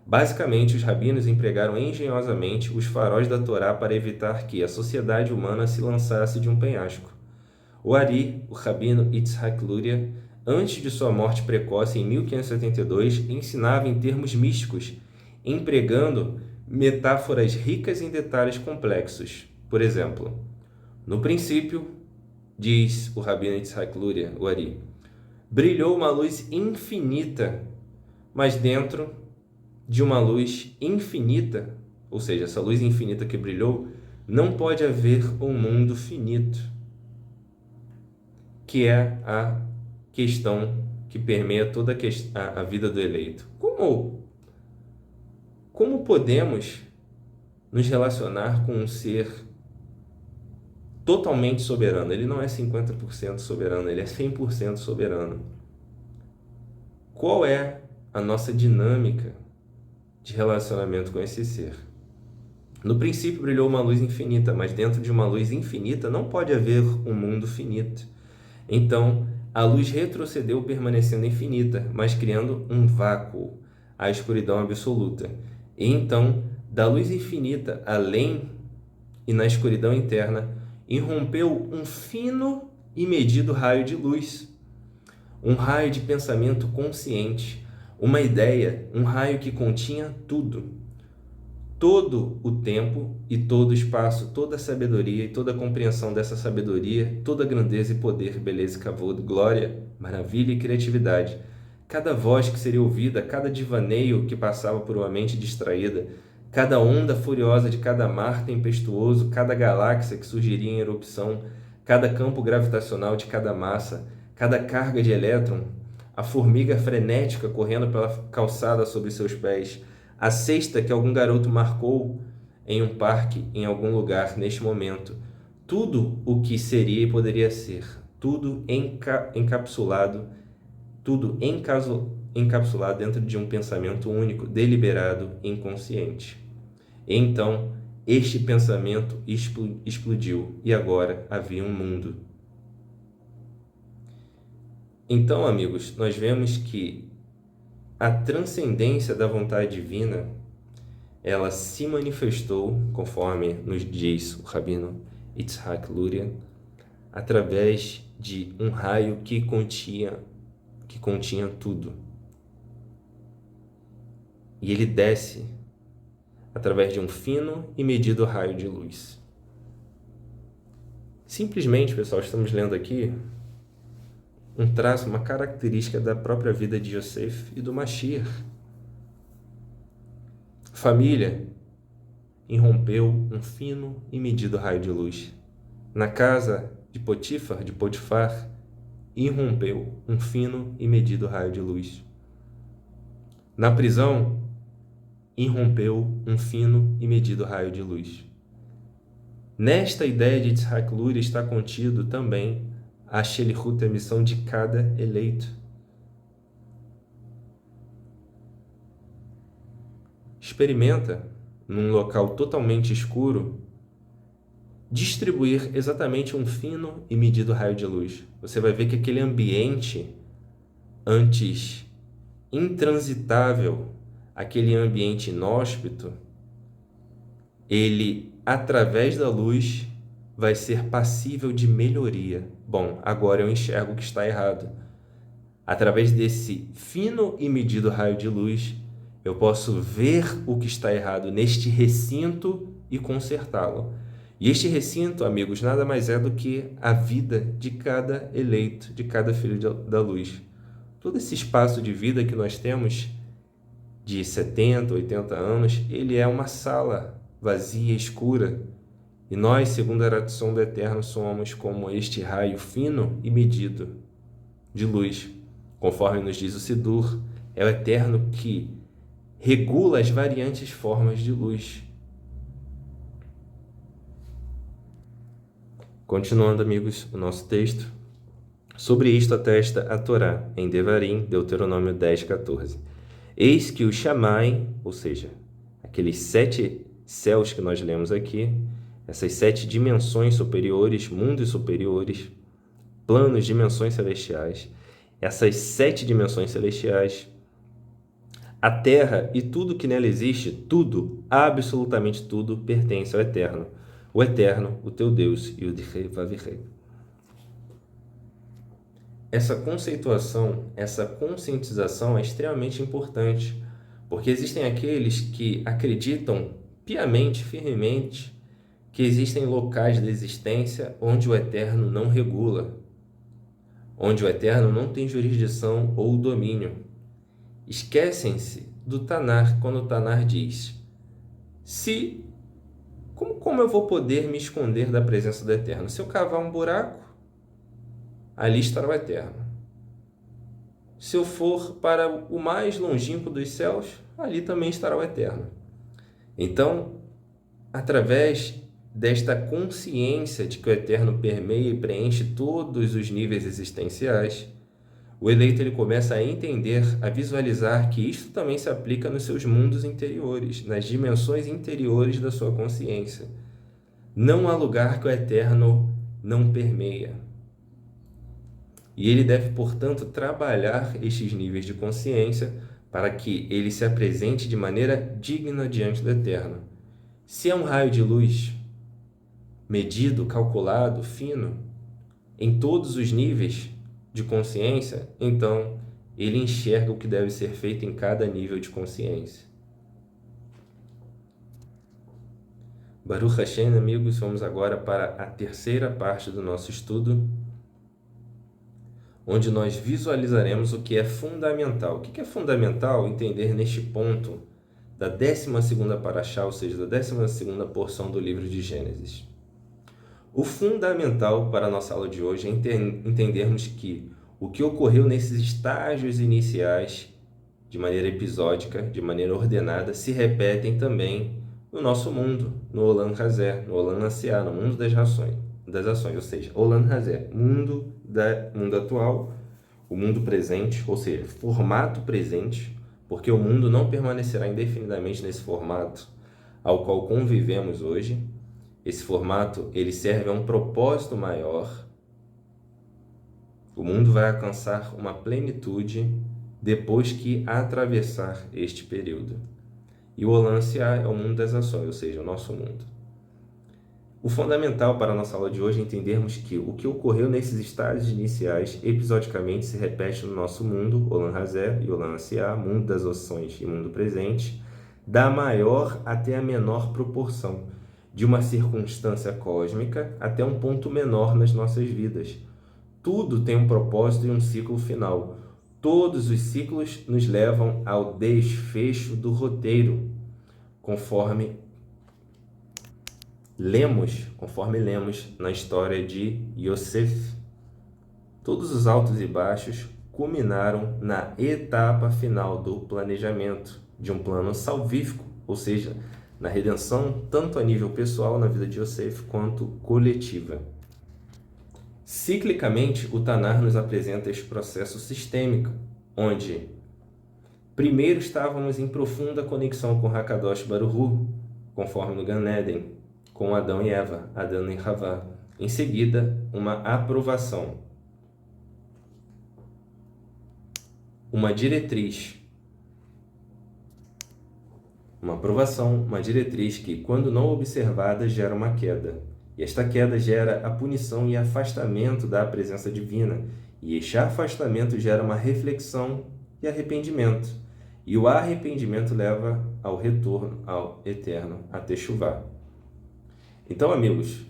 Basicamente, os rabinos empregaram engenhosamente os faróis da Torá para evitar que a sociedade humana se lançasse de um penhasco. O Ari, o rabino Yitzhak Luria, antes de sua morte precoce em 1572, ensinava em termos místicos, empregando metáforas ricas em detalhes complexos. Por exemplo, no princípio, diz o rabino Yitzhak Luria, o Ari, brilhou uma luz infinita, mas dentro de uma luz infinita, ou seja, essa luz infinita que brilhou, não pode haver um mundo finito, que é a questão que permeia toda a vida do eleito. Como podemos nos relacionar com um ser totalmente soberano? Ele não é 50% soberano, ele é 100% soberano. qual é a nossa dinâmica de relacionamento com esse ser? No princípio brilhou uma luz infinita, mas dentro de uma luz infinita não pode haver um mundo finito. Então, a luz retrocedeu permanecendo infinita, mas criando um vácuo, a escuridão absoluta. E então, da luz infinita além e na escuridão interna, irrompeu um fino e medido raio de luz, um raio de pensamento consciente, uma ideia, um raio que continha tudo. Todo o tempo e todo o espaço, toda a sabedoria e toda a compreensão dessa sabedoria, toda a grandeza e poder, beleza e kavod, glória, maravilha e criatividade. Cada voz que seria ouvida, cada divaneio que passava por uma mente distraída, cada onda furiosa de cada mar tempestuoso, cada galáxia que surgiria em erupção, cada campo gravitacional de cada massa, cada carga de elétron, a formiga frenética correndo pela calçada sobre seus pés, a cesta que algum garoto marcou em um parque, em algum lugar, neste momento. Tudo o que seria e poderia ser. Tudo encapsulado, encapsulado dentro de um pensamento único, deliberado, inconsciente. E então, este pensamento explodiu e agora havia um mundo. Então, amigos, nós vemos que a transcendência da vontade divina, ela se manifestou, conforme nos diz o Rabino Yitzhak Luria, através de um raio que continha tudo. E ele desce através de um fino e medido raio de luz. Simplesmente, pessoal, estamos lendo aqui um traço, uma característica da própria vida de Yosef e do Mashiach. Família, irrompeu um fino e medido raio de luz. Na casa de Potifar, irrompeu um fino e medido raio de luz. Na prisão, irrompeu um fino e medido raio de luz. Nesta ideia de Yitzhak Luria está contido também a Shelichut, a missão de cada eleito. Experimenta, num local totalmente escuro, distribuir exatamente um fino e medido raio de luz. Você vai ver que aquele ambiente antes intransitável, aquele ambiente inóspito, ele, através da luz, vai ser passível de melhoria. Bom, agora eu enxergo o que está errado. Através desse fino e medido raio de luz, eu posso ver o que está errado neste recinto e consertá-lo. E este recinto, amigos, nada mais é do que a vida de cada eleito, de cada filho da luz. Todo esse espaço de vida que nós temos, de 70, 80 anos, ele é uma sala vazia, escura. E nós, segundo a Ratson do Eterno, somos como este raio fino e medido de luz. Conforme nos diz o Sidur, é o Eterno que regula as variantes formas de luz. Continuando, amigos, o nosso texto. Sobre isto atesta a Torá, em Devarim, Deuteronômio 10, 14. Eis que o Shammai, ou seja, aqueles 7 céus que nós lemos aqui, essas 7 dimensões superiores, mundos superiores, planos, dimensões celestiais, essas 7 dimensões celestiais, a Terra e tudo que nela existe, tudo, absolutamente tudo, pertence ao Eterno. O Eterno, o teu Deus, Yud-Hei Vav-Hei. Essa conceituação, essa conscientização é extremamente importante, porque existem aqueles que acreditam piamente, firmemente, que existem locais da existência onde o Eterno não regula, onde o Eterno não tem jurisdição ou domínio. Esquecem-se do Tanar, quando o Tanar diz: como eu vou poder me esconder da presença do Eterno? Se eu cavar um buraco, ali estará o Eterno. Se eu for para o mais longínquo dos céus, ali também estará o Eterno. Então, através desta consciência de que o Eterno permeia e preenche todos os níveis existenciais, O eleito ele começa a entender, a visualizar que isto também se aplica nos seus mundos interiores, nas dimensões interiores da sua consciência. Não há lugar que o eterno não permeia. E ele deve, portanto, trabalhar estes níveis de consciência para que ele se apresente de maneira digna diante do eterno. Se é um raio de luz medido, calculado, fino, em todos os níveis de consciência, então ele enxerga o que deve ser feito em cada nível de consciência. Baruch Hashem, amigos, vamos agora para a terceira parte do nosso estudo, onde nós visualizaremos o que é fundamental. O que é fundamental entender neste ponto da 12ª Parashá, ou seja, da 12ª porção do livro de Gênesis. O fundamental para a nossa aula de hoje é entendermos que o que ocorreu nesses estágios iniciais, de maneira episódica, de maneira ordenada, se repetem também no nosso mundo, no Olam Hazé, no Olam Asiá, no mundo das ações, ou seja, Olam Hazé, mundo atual, o mundo presente, ou seja, formato presente, porque o mundo não permanecerá indefinidamente nesse formato ao qual convivemos hoje. Esse formato ele serve a um propósito maior. O mundo vai alcançar uma plenitude depois que atravessar este período. E o Olam Asiá é o mundo das ações, ou seja, o nosso mundo. O fundamental para a nossa aula de hoje é entendermos que o que ocorreu nesses estágios iniciais episodicamente se repete no nosso mundo, Olam Hazé e Olam Asiá, mundo das ações e mundo presente, da maior até a menor proporção, de uma circunstância cósmica até um ponto menor nas nossas vidas. Tudo tem um propósito e um ciclo final. Todos os ciclos nos levam ao desfecho do roteiro, conforme lemos na história de Yosef. Todos os altos e baixos culminaram na etapa final do planejamento de um plano salvífico, ou seja, na redenção tanto a nível pessoal na vida de Yosef quanto coletiva. Ciclicamente, o Tanar nos apresenta este processo sistêmico, onde primeiro estávamos em profunda conexão com Hakadosh Baruch Hu, conforme no Gan Eden, com Adão e Eva, Adão e Havá. Em seguida, uma aprovação, uma diretriz, uma diretriz que, quando não observada, gera uma queda. E esta queda gera a punição e afastamento da presença divina. E este afastamento gera uma reflexão e arrependimento. E o arrependimento leva ao retorno ao eterno, a Teshuvá. Então, amigos,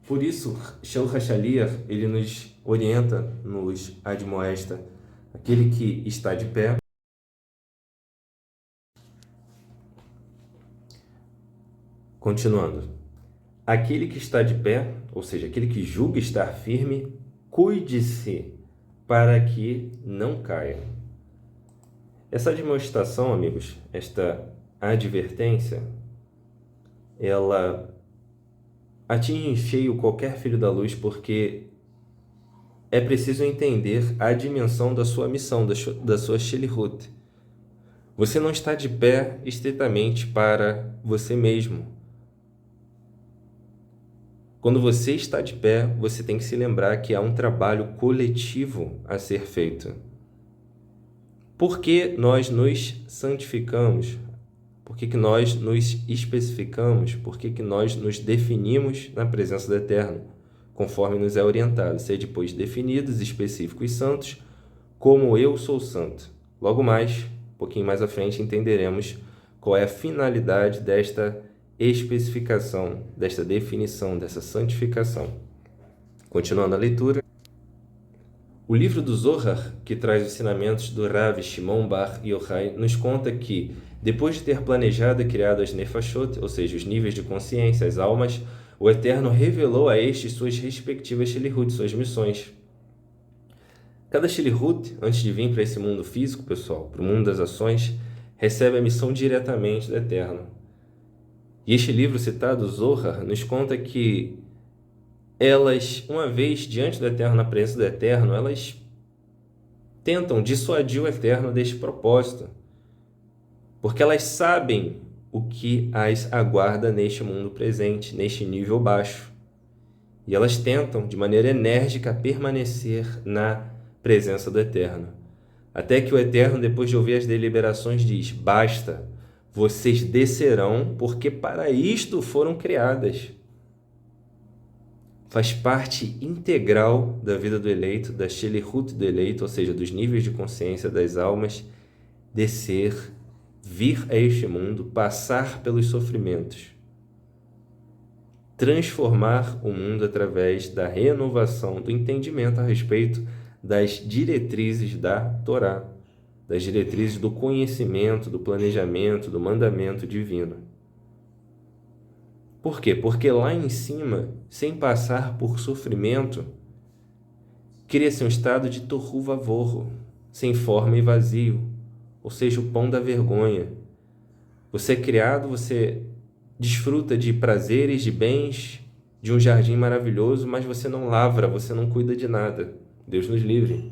por isso, Shel Hashaliach, ele nos orienta nos admoesta, aquele que está de pé, continuando, aquele que está de pé, ou seja, aquele que julga estar firme, cuide-se para que não caia. Essa admoestação, amigos, esta advertência, ela atinge em cheio qualquer filho da luz, porque é preciso entender a dimensão da sua missão, da sua Shelihut. Você não está de pé estritamente para você mesmo. Quando você está de pé, você tem que se lembrar que há um trabalho coletivo a ser feito. Por que nós nos santificamos? Por que nós nos especificamos? Por que nós nos definimos na presença do Eterno? Conforme nos é orientado, sede, pois, definidos, específicos e santos, como eu sou santo. Logo mais, um pouquinho mais à frente, entenderemos qual é a finalidade desta especificação, desta definição, dessa santificação. Continuando a leitura. O livro do Zohar, que traz os ensinamentos do Rav Shimon Bar Yochai, nos conta que, depois de ter planejado e criado as Nefashot, ou seja, os níveis de consciência, as almas, o Eterno revelou a estes suas respectivas Shelihut, suas missões. Cada Shelihut, antes de vir para esse mundo físico, pessoal, para o mundo das ações, recebe a missão diretamente do Eterno. E este livro citado, Zohar, nos conta que elas, uma vez diante do Eterno, na presença do Eterno, elas tentam dissuadir o Eterno deste propósito, porque elas sabem o que as aguarda neste mundo presente, neste nível baixo. E elas tentam, de maneira enérgica, permanecer na presença do Eterno. Até que o Eterno, depois de ouvir as deliberações, diz: basta, vocês descerão, porque para isto foram criadas. Faz parte integral da vida do eleito, da Shelihut do eleito, ou seja, dos níveis de consciência das almas, descer, vir a este mundo, passar pelos sofrimentos, transformar o mundo através da renovação do entendimento a respeito das diretrizes da Torá, das diretrizes do conhecimento, do planejamento, do mandamento divino. Por quê? Porque lá em cima, sem passar por sofrimento, cria-se um estado de tohu vavohu, sem forma e vazio, ou seja, o pão da vergonha. Você é criado, você desfruta de prazeres, de bens, de um jardim maravilhoso, mas você não lavra, você não cuida de nada. Deus nos livre.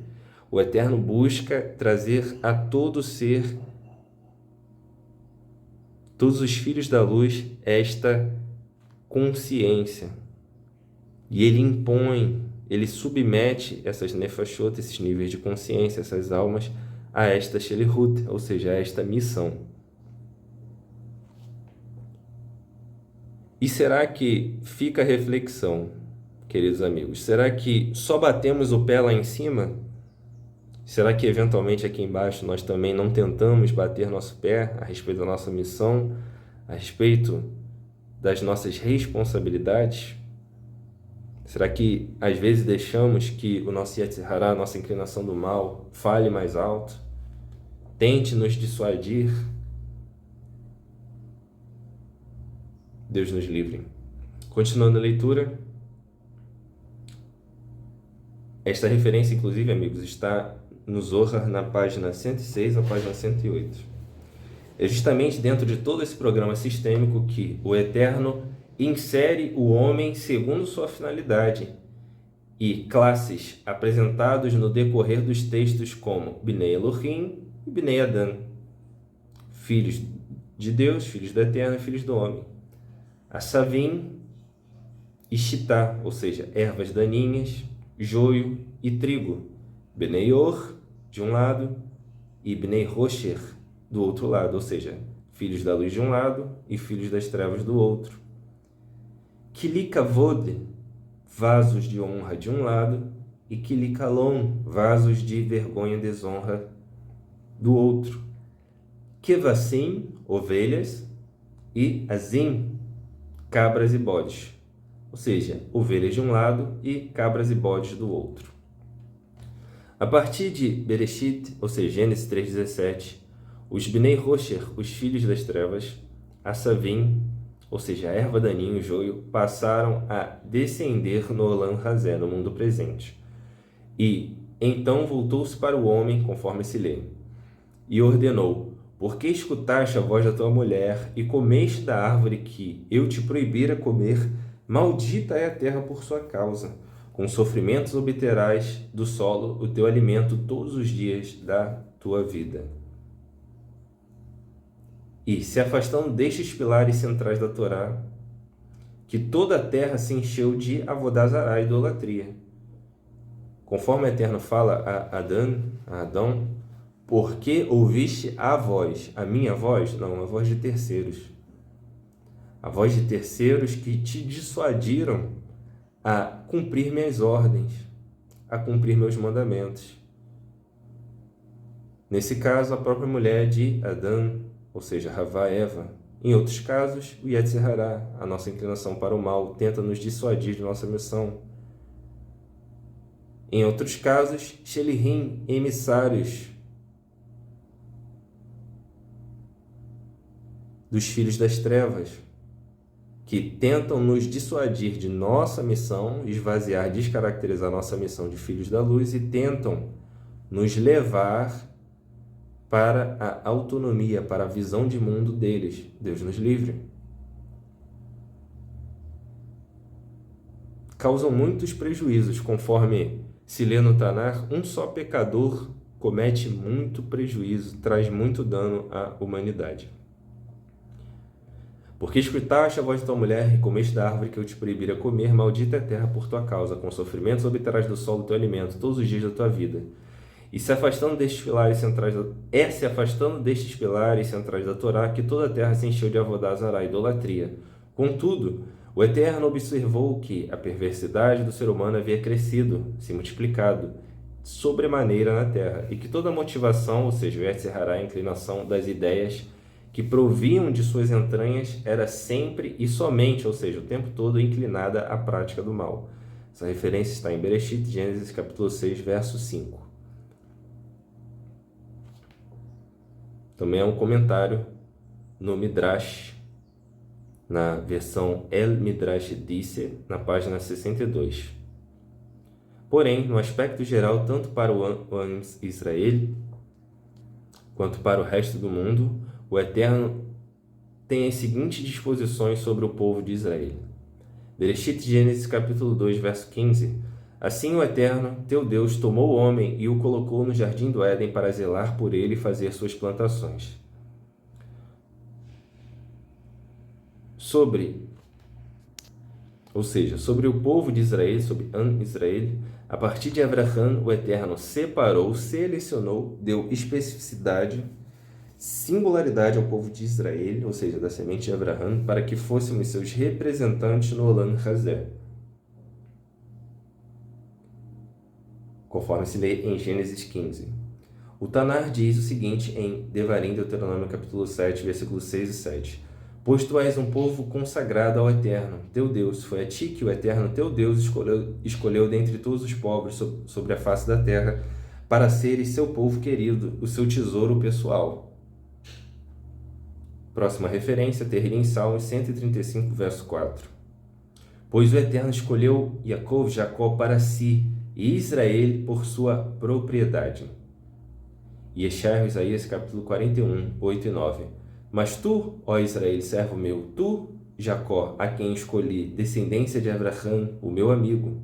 O Eterno busca trazer a todo ser, todos os filhos da luz, esta consciência. E ele impõe, ele submete essas nefashot, esses níveis de consciência, essas almas, a esta Shelihut, ou seja, a esta missão. E será que fica a reflexão, queridos amigos? Será que só batemos o pé lá em cima? Será que eventualmente aqui embaixo nós também não tentamos bater nosso pé a respeito da nossa missão, a respeito das nossas responsabilidades? Será que às vezes deixamos que o nosso Yetzer Hará, a nossa inclinação do mal, fale mais alto? Tente nos dissuadir? Deus nos livre. Continuando a leitura. Esta referência, inclusive, amigos, está no Zohar, na página 106 à página 108. É justamente dentro de todo esse programa sistêmico que o Eterno insere o homem segundo sua finalidade e classes apresentados no decorrer dos textos como Bnei Elohim e Bnei Adam, filhos de Deus, filhos do Eterno e filhos do homem. Assavim e Shitá, ou seja, ervas daninhas, joio e trigo. Bnei Or, de um lado, e Bnei Rosher, do outro lado, ou seja, filhos da luz de um lado e filhos das trevas do outro. Kili Kavod, vasos de honra de um lado, e Kili Kalon, vasos de vergonha e desonra do outro. Kevassim, ovelhas, e Azim, cabras e bodes, ou seja, ovelhas de um lado e cabras e bodes do outro. A partir de Bereshit, ou seja, Gênesis 3,17, os Bnei Rosher, os filhos das trevas, Assavim, ou seja, a erva daninha e o joio, passaram a descender no Olam Hazé, no mundo presente. E então voltou-se para o homem, conforme se lê, e ordenou: por que escutaste a voz da tua mulher e comeste da árvore que eu te proibira comer? Maldita é a terra por sua causa. Com sofrimentos obterás do solo o teu alimento todos os dias da tua vida. E, se afastando destes pilares centrais da Torá, que toda a terra se encheu de avodazará, idolatria. Conforme o Eterno fala a Adão, por que ouviste a voz? A minha voz? Não, a voz de terceiros. A voz de terceiros que te dissuadiram a cumprir minhas ordens, a cumprir meus mandamentos. Nesse caso, a própria mulher de Adão, ou seja, Havá, Eva. Em outros casos, o Yetzer Hará, a nossa inclinação para o mal, tenta nos dissuadir de nossa missão. Em outros casos, Shelihim, emissários dos filhos das trevas, que tentam nos dissuadir de nossa missão, esvaziar, descaracterizar nossa missão de filhos da luz e tentam nos levar para a autonomia, para a visão de mundo deles. Deus nos livre. Causam muitos prejuízos, conforme se lê no Tanar, um só pecador comete muito prejuízo, traz muito dano à humanidade. Porque escutaste a voz de tua mulher e comeste da árvore que eu te proibira comer, maldita é a terra por tua causa, com sofrimentos obterás do solo teu alimento todos os dias da tua vida. E se afastando destes pilares centrais da Torá, que toda a terra se encheu de avodazará, a idolatria. Contudo, o Eterno observou que a perversidade do ser humano havia crescido, se multiplicado, sobremaneira na terra, e que toda a motivação, ou seja, o Yetzirará, a inclinação das ideias que proviam de suas entranhas, era sempre e somente, ou seja, o tempo todo, inclinada à prática do mal. Essa referência está em Bereshit, Gênesis capítulo 6, verso 5. Também é um comentário no Midrash, na versão El Midrash Disse, na página 62. Porém, no aspecto geral, tanto para o Am Israel quanto para o resto do mundo, o Eterno tem as seguintes disposições sobre o povo de Israel. Bereshit Gênesis capítulo 2, verso 15. Assim o Eterno, teu Deus, tomou o homem e o colocou no jardim do Éden para zelar por ele e fazer suas plantações. Sobre o povo de Israel, sobre Am Israel, a partir de Abraham, o Eterno separou, selecionou, deu especificidade, singularidade ao povo de Israel, ou seja, da semente de Abraham, para que fôssemos seus representantes no Olam Hazé, conforme se lê em Gênesis 15. O Tanar diz o seguinte em Devarim, Deuteronômio capítulo 7, versículos 6 e 7. Pois tu és um povo consagrado ao Eterno, teu Deus. Foi a ti que o Eterno, teu Deus, escolheu dentre todos os povos sobre a face da terra, para seres seu povo querido, o seu tesouro pessoal. Próxima referência, Terrilim, Salmos 135, verso 4. Pois o Eterno escolheu Jacó para si, e Israel por sua propriedade. E Isaías capítulo 41, 8 e 9. Mas tu, ó Israel, servo meu, tu, Jacó, a quem escolhi, descendência de Abraham, o meu amigo.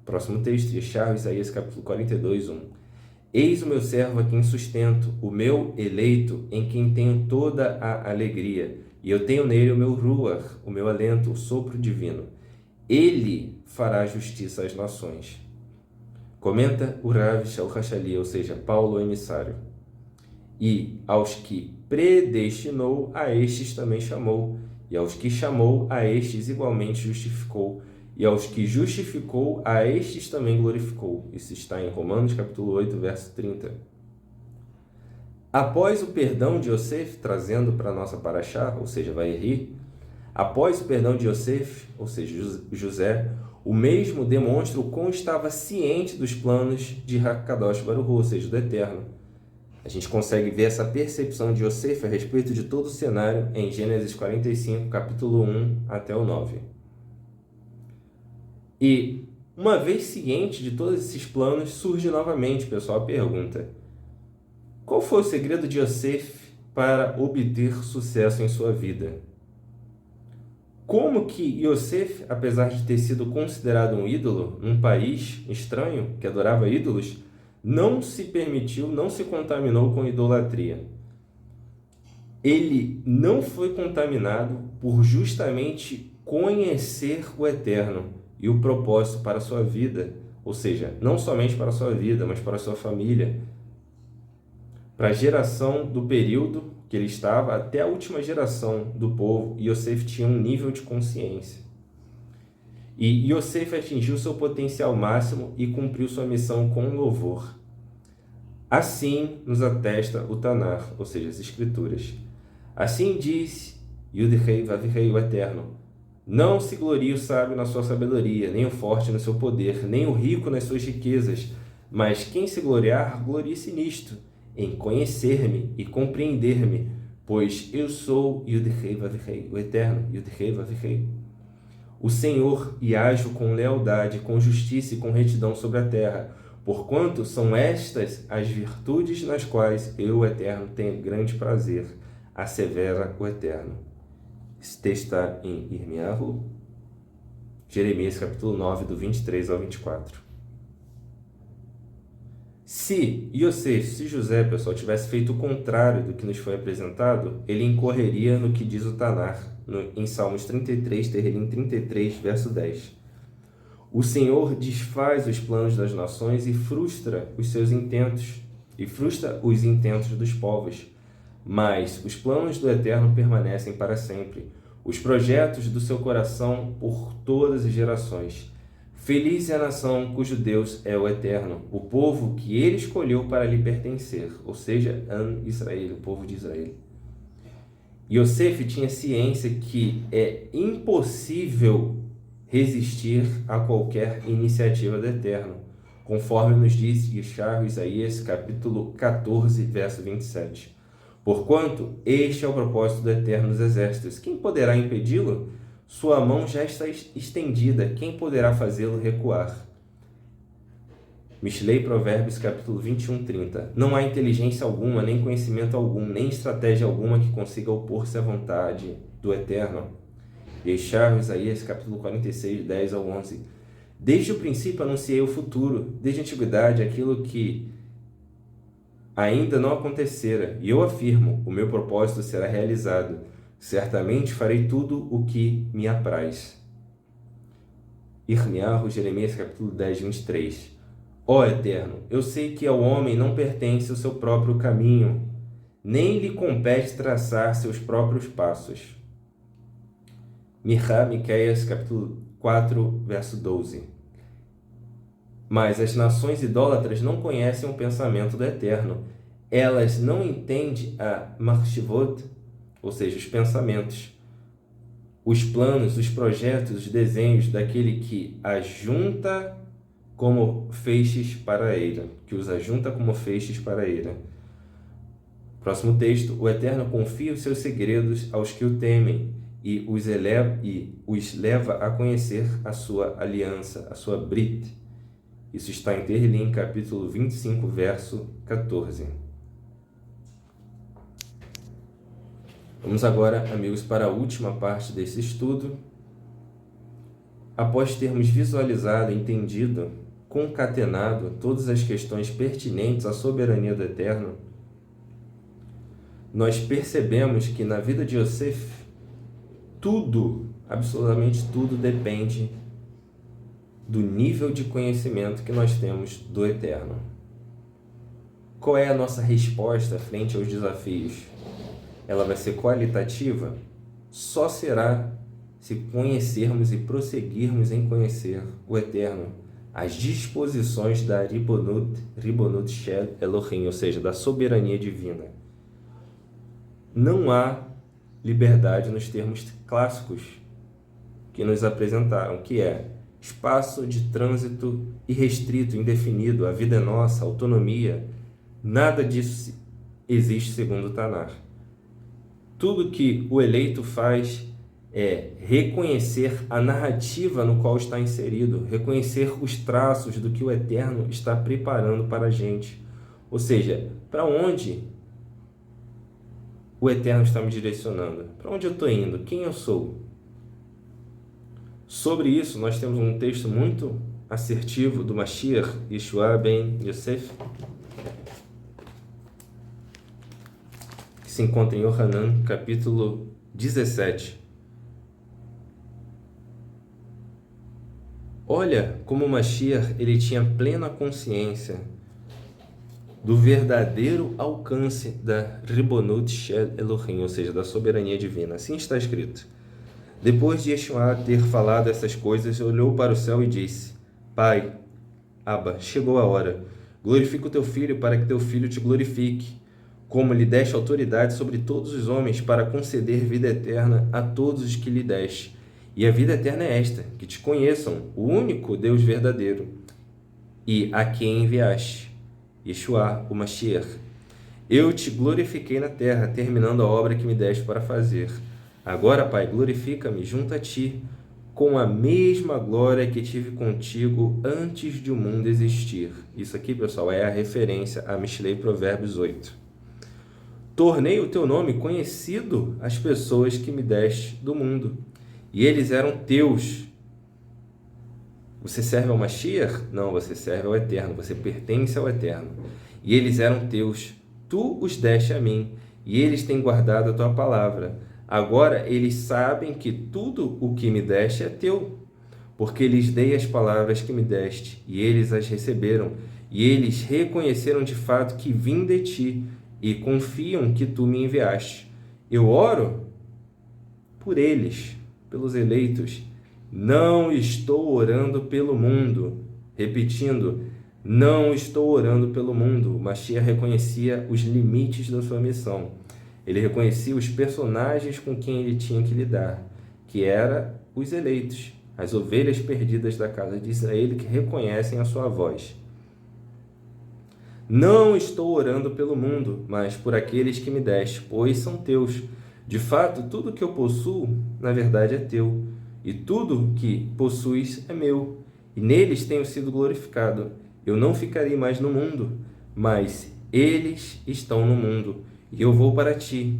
Próximo texto, Isaías capítulo 42, 1. Eis o meu servo a quem sustento, o meu eleito, em quem tenho toda a alegria, e eu tenho nele o meu ruach, o meu alento, o sopro divino. Ele fará justiça às nações. Comenta o Rav Shaul Hashali, ou seja, Paulo o emissário. E aos que predestinou, a estes também chamou, e aos que chamou, a estes igualmente justificou, e aos que justificou, a estes também glorificou. Isso está em Romanos capítulo 8, verso 30. Após o perdão de Yosef, trazendo para a nossa paraxá, ou seja, Vayehi, após o perdão de Yosef, ou seja, José, o mesmo demonstra o quão estava ciente dos planos de Hakadosh Baruch Hu, ou seja, do Eterno. A gente consegue ver essa percepção de Yosef a respeito de todo o cenário em Gênesis 45, capítulo 1 até o 9. E, uma vez ciente de todos esses planos, surge novamente, pessoal, a pergunta: qual foi o segredo de Yosef para obter sucesso em sua vida? Como que Yosef, apesar de ter sido considerado um ídolo num país estranho que adorava ídolos, não se permitiu, não se contaminou com idolatria? Ele não foi contaminado por justamente conhecer o Eterno e o propósito para a sua vida, ou seja, não somente para a sua vida, mas para a sua família, para a geração do período que ele estava, até a última geração do povo. Yosef tinha um nível de consciência. E Yosef atingiu seu potencial máximo e cumpriu sua missão com louvor. Assim nos atesta o Tanar, ou seja, as Escrituras. Assim diz Yud-Hei Vav-Hei, o Eterno: não se glorie o sábio na sua sabedoria, nem o forte no seu poder, nem o rico nas suas riquezas, mas quem se gloriar, glorie-se nisto, em conhecer-me e compreender-me, pois eu sou Yud-Hei Vav-Hei, o Eterno, Yud-Hei Vav-Hei, o Senhor, e ajo com lealdade, com justiça e com retidão sobre a terra, porquanto são estas as virtudes nas quais eu, o Eterno, tenho grande prazer, assevera o Eterno. Esse texto está em Irmiyahu, Jeremias capítulo 9, do 23 ao 24. Se José, pessoal, tivesse feito o contrário do que nos foi apresentado, ele incorreria no que diz o Tanar, em Salmos 33, terrelim 33, verso 10. O Senhor desfaz os planos das nações e frustra os seus intentos, e frustra os intentos dos povos. Mas os planos do Eterno permanecem para sempre, os projetos do seu coração por todas as gerações. Feliz é a nação cujo Deus é o Eterno, o povo que ele escolheu para lhe pertencer, ou seja, Israel, o povo de Israel. Yosef tinha ciência que é impossível resistir a qualquer iniciativa do Eterno, conforme nos diz Isaías capítulo 14, verso 27. Porquanto este é o propósito do Eterno dos Exércitos, quem poderá impedi-lo? Sua mão já está estendida, quem poderá fazê-lo recuar? Mishlei Provérbios capítulo 21, 30. Não há inteligência alguma, nem conhecimento algum, nem estratégia alguma que consiga opor-se à vontade do Eterno. Isaías capítulo 46, 10 ao 11. Desde o princípio anunciei o futuro, desde a antiguidade aquilo que ainda não acontecera, e eu afirmo, o meu propósito será realizado. Certamente farei tudo o que me apraz. Irmiarro, Jeremias capítulo 10, 23. Ó Eterno, eu sei que ao homem não pertence o seu próprio caminho, nem lhe compete traçar seus próprios passos. Miqueias capítulo 4, verso 12. Mas as nações idólatras não conhecem o pensamento do Eterno. Elas não entendem a Marshivot, ou seja, os pensamentos, os planos, os projetos, os desenhos daquele que ajunta como feixes para a eira, que os ajunta como feixes para a eira. Próximo texto, o Eterno confia os seus segredos aos que o temem e os leva a conhecer a sua aliança, a sua Brit. Isso está em Terlim, capítulo 25, verso 14. Vamos agora, amigos, para a última parte desse estudo. Após termos visualizado, entendido, concatenado todas as questões pertinentes à soberania do Eterno, nós percebemos que na vida de Yosef, tudo, absolutamente tudo, depende do nível de conhecimento que nós temos do Eterno. Qual é a nossa resposta frente aos desafios? Ela vai ser qualitativa? Só será se conhecermos e prosseguirmos em conhecer o Eterno, as disposições da Ribonut Shel Elohim, ou seja, da soberania divina. Não há liberdade nos termos clássicos que nos apresentaram, que é espaço de trânsito irrestrito, indefinido, a vida é nossa, autonomia. Nada disso existe segundo o Tanar. Tudo que o eleito faz é reconhecer a narrativa no qual está inserido, reconhecer os traços do que o Eterno está preparando para a gente. Ou seja, para onde o Eterno está me direcionando? Para onde eu estou indo? Quem eu sou? Sobre isso, nós temos um texto muito assertivo do Mashiach, Yeshua ben Yosef, que se encontra em Yohanan, capítulo 17. Olha como o Mashiach ele tinha plena consciência do verdadeiro alcance da Ribonut Shel Elohim, ou seja, da soberania divina. Assim está escrito. Depois de Yeshua ter falado essas coisas, olhou para o céu e disse: Pai, Abba, chegou a hora. Glorifica o teu filho para que teu filho te glorifique, como lhe deste autoridade sobre todos os homens para conceder vida eterna a todos os que lhe deste. E a vida eterna é esta, que te conheçam, o único Deus verdadeiro, e a quem enviaste, Yeshua, o Mashiach. Eu te glorifiquei na terra, terminando a obra que me deste para fazer. Agora, Pai, glorifica-me junto a ti, com a mesma glória que tive contigo antes de o mundo existir. Isso aqui, pessoal, é a referência a Mishlei Provérbios 8. Tornei o teu nome conhecido às pessoas que me deste do mundo, e eles eram teus. Você serve ao Mashiach? Não, você serve ao Eterno, você pertence ao Eterno. E eles eram teus, tu os deste a mim, e eles têm guardado a tua palavra. Agora eles sabem que tudo o que me deste é teu, porque lhes dei as palavras que me deste, e eles as receberam, e eles reconheceram de fato que vim de ti, e confiam que tu me enviaste. Eu oro por eles, pelos eleitos. Não estou orando pelo mundo. Repetindo, não estou orando pelo mundo. Mashiach reconhecia os limites da sua missão. Ele reconhecia os personagens com quem ele tinha que lidar, que eram os eleitos, as ovelhas perdidas da casa de Israel que reconhecem a sua voz. Não estou orando pelo mundo, mas por aqueles que me deste, pois são teus. De fato, tudo que eu possuo, na verdade, é teu, e tudo que possuis é meu, e neles tenho sido glorificado. Eu não ficarei mais no mundo, mas eles estão no mundo, e eu vou para ti.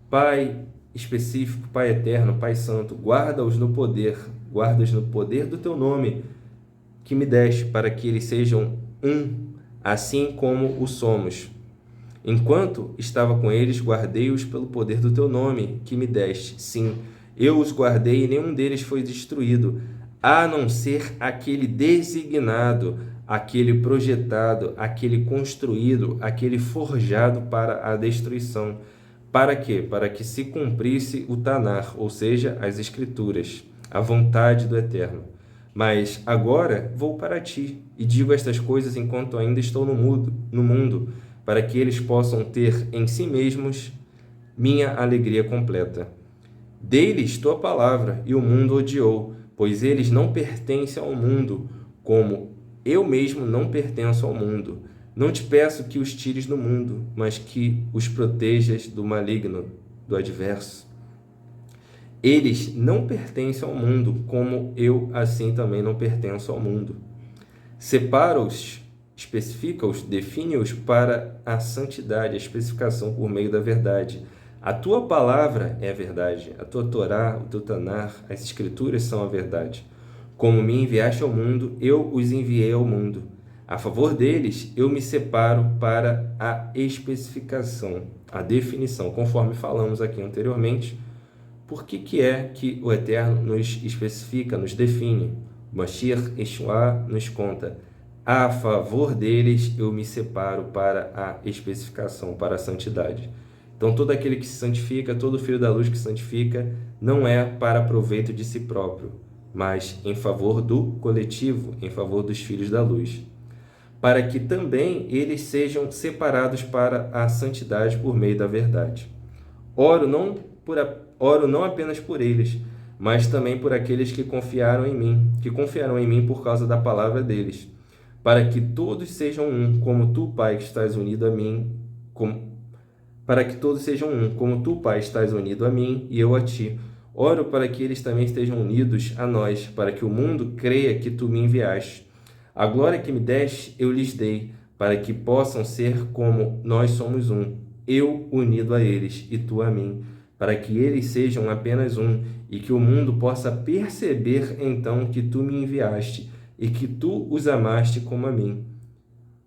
Pai específico, Pai eterno, Pai santo, guarda-os no poder do teu nome, que me deste, para que eles sejam um, assim como o somos. Enquanto estava com eles, guardei-os pelo poder do teu nome, que me deste. Sim, eu os guardei e nenhum deles foi destruído, a não ser aquele designado, aquele projetado, aquele construído, aquele forjado para a destruição. Para quê? Para que se cumprisse o Tanar, ou seja, as Escrituras, a vontade do Eterno. Mas agora vou para ti, e digo estas coisas enquanto ainda estou no mundo, para que eles possam ter em si mesmos minha alegria completa. Dei-lhes tua palavra, e o mundo odiou, pois eles não pertencem ao mundo, como eu mesmo não pertenço ao mundo. Não te peço que os tires do mundo, mas que os protejas do maligno, do adverso. Eles não pertencem ao mundo, como eu assim também não pertenço ao mundo. Separa-os, especifica-os, define-os para a santidade, a especificação por meio da verdade. A tua palavra é a verdade, a tua Torá, o teu Tanar, as Escrituras são a verdade. Como me enviaste ao mundo, eu os enviei ao mundo. A favor deles, eu me separo para a especificação, a definição, conforme falamos aqui anteriormente. Por que é que o Eterno nos especifica, nos define? O Mashiach Yeshua nos conta: a favor deles eu me separo para a especificação, para a santidade. Então, todo aquele que se santifica, todo filho da luz que se santifica, não é para proveito de si próprio, mas em favor do coletivo, em favor dos filhos da luz, para que também eles sejam separados para a santidade por meio da verdade. Oro não apenas por eles, mas também por aqueles que confiarão em mim por causa da palavra deles, para que todos sejam um, como tu, Pai, que estás unido a mim, para que todos sejam um, como tu, Pai, estás unido a mim e eu a ti. Oro para que eles também estejam unidos a nós, para que o mundo creia que tu me enviaste. A glória que me deste eu lhes dei, para que possam ser como nós somos um, eu unido a eles e tu a mim, para que eles sejam apenas um, e que o mundo possa perceber então que tu me enviaste e que tu os amaste como a mim.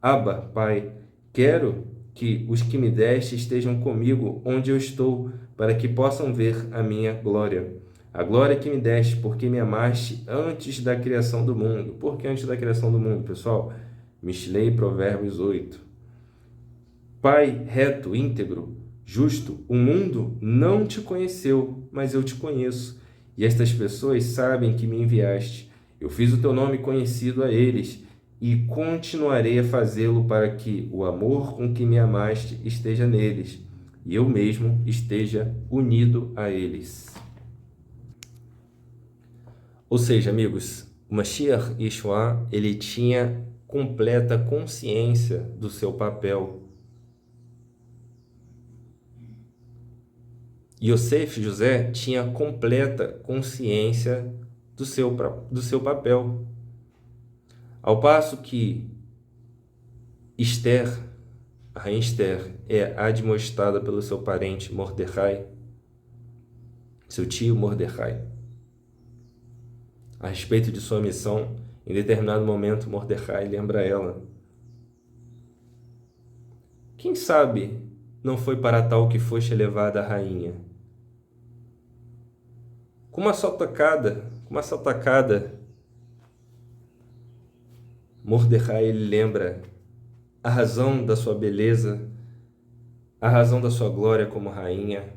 Abba, Pai, quero que os que me deste estejam comigo onde eu estou, para que possam ver a minha glória. A glória que me deste, porque me amaste antes da criação do mundo. Por que antes da criação do mundo, pessoal? Mishlei, Provérbios 8. Pai reto, íntegro, justo, o mundo não te conheceu, mas eu te conheço. E estas pessoas sabem que me enviaste. Eu fiz o teu nome conhecido a eles e continuarei a fazê-lo para que o amor com que me amaste esteja neles e eu mesmo esteja unido a eles. Ou seja, amigos, o Mashiach Yeshua, ele tinha completa consciência do seu papel. Yosef, José, tinha completa consciência do seu papel. Ao passo que Esther, a rainha Esther, é admoestada pelo seu parente Mordecai, seu tio Mordecai, a respeito de sua missão, Em determinado momento, Mordecai lembra ela: quem sabe não foi para tal que foste elevada a rainha? Com uma só tacada, Mordecai ele lembra a razão da sua beleza, a razão da sua glória como rainha,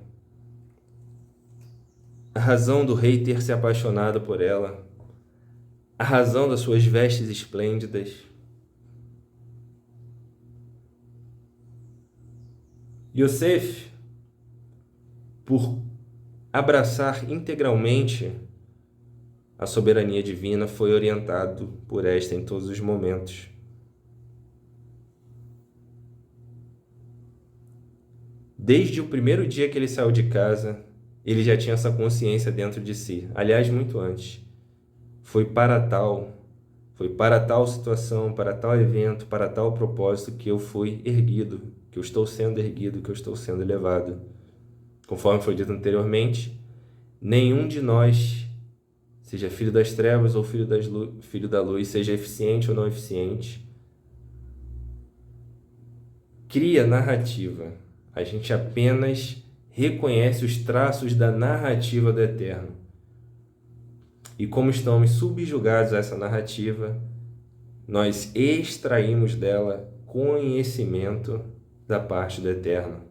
a razão do rei ter se apaixonado por ela, a razão das suas vestes esplêndidas. Yosef, por abraçar integralmente a soberania divina, foi orientado por esta em todos os momentos. Desde o primeiro dia que ele saiu de casa, ele já tinha essa consciência dentro de si. Aliás, muito antes. Foi para tal situação, para tal evento, para tal propósito que eu fui erguido, que eu estou sendo erguido, que eu estou sendo elevado. Conforme foi dito anteriormente, nenhum de nós, seja filho das trevas ou filho da luz, seja eficiente ou não eficiente, cria narrativa. A gente apenas reconhece os traços da narrativa do Eterno. E como estamos subjugados a essa narrativa, nós extraímos dela conhecimento da parte do Eterno,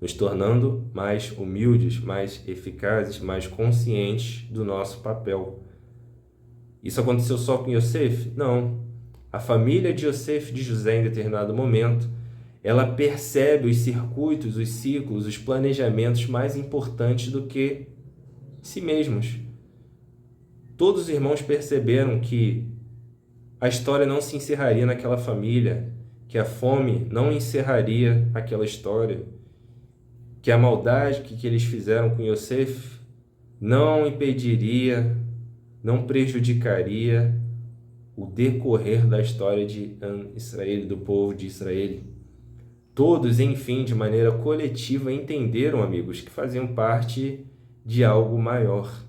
nos tornando mais humildes, mais eficazes, mais conscientes do nosso papel. Isso aconteceu só com Yosef? Não. A família de Yosef, de José, em determinado momento, ela percebe os circuitos, os ciclos, os planejamentos mais importantes do que si mesmos. Todos os irmãos perceberam que a história não se encerraria naquela família, que a fome não encerraria aquela história, que a maldade que eles fizeram com Yosef não impediria, não prejudicaria o decorrer da história de Israel, do povo de Israel. Todos, enfim, de maneira coletiva, entenderam, amigos, que faziam parte de algo maior.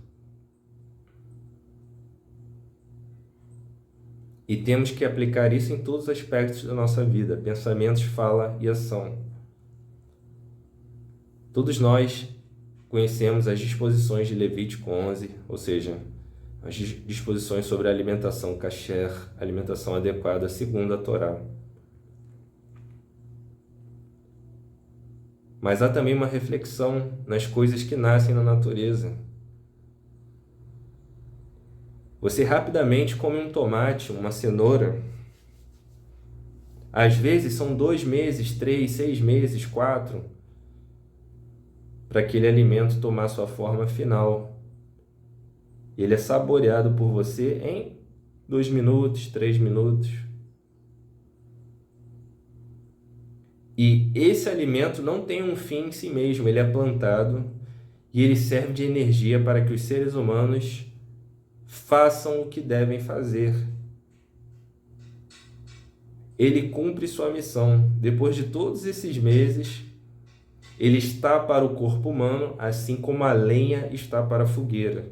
E temos que aplicar isso em todos os aspectos da nossa vida: pensamentos, fala e ação. Todos nós conhecemos as disposições de Levítico 11, ou seja, as disposições sobre a alimentação kasher, alimentação adequada segundo a Torá. Mas há também uma reflexão nas coisas que nascem na natureza. Você rapidamente come um tomate, uma cenoura. Às vezes são 2 meses, 3, 6 meses, 4, para aquele alimento tomar sua forma final. Ele é saboreado por você em 2 minutos, 3 minutos. E esse alimento não tem um fim em si mesmo, ele é plantado e ele serve de energia para que os seres humanos façam o que devem fazer. Ele cumpre sua missão. Depois de todos esses meses, ele está para o corpo humano, assim como a lenha está para a fogueira.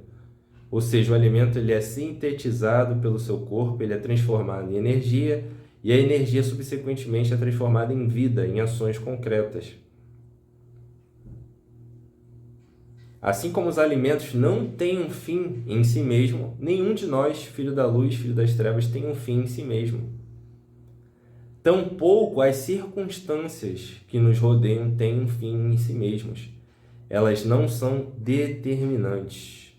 Ou seja, o alimento ele é sintetizado pelo seu corpo, ele é transformado em energia, e a energia subsequentemente é transformada em vida, em ações concretas. Assim como os alimentos não têm um fim em si mesmo, nenhum de nós, filho da luz, filho das trevas, tem um fim em si mesmo. Tampouco as circunstâncias que nos rodeiam têm um fim em si mesmos. Elas não são determinantes.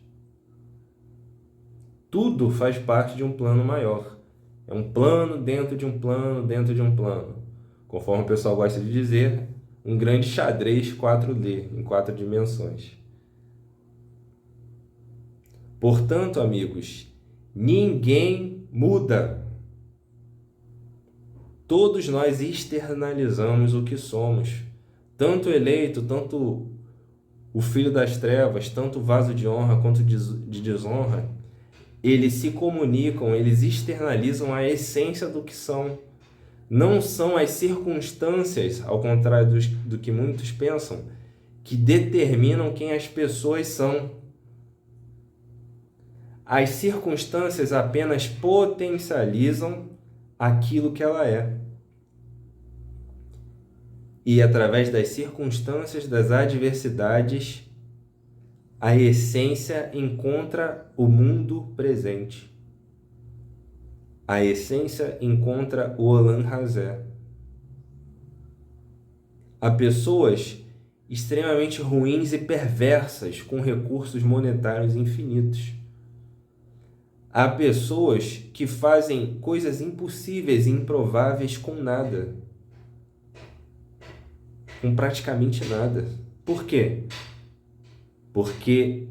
Tudo faz parte de um plano maior. É um plano dentro de um plano dentro de um plano. Conforme o pessoal gosta de dizer, um grande xadrez 4D, em 4 dimensões. Portanto, amigos, ninguém muda. Todos nós externalizamos o que somos. Tanto o eleito, tanto o filho das trevas, tanto o vaso de honra quanto de desonra, eles se comunicam, eles externalizam a essência do que são. Não são as circunstâncias, ao contrário do que muitos pensam, que determinam quem as pessoas são. As circunstâncias apenas potencializam aquilo que ela é. E através das circunstâncias, das adversidades, a essência encontra o mundo presente. A essência encontra o Olam Hazé. Há pessoas extremamente ruins e perversas com recursos monetários infinitos. Há pessoas que fazem coisas impossíveis e improváveis com nada. Com praticamente nada. Por quê? Porque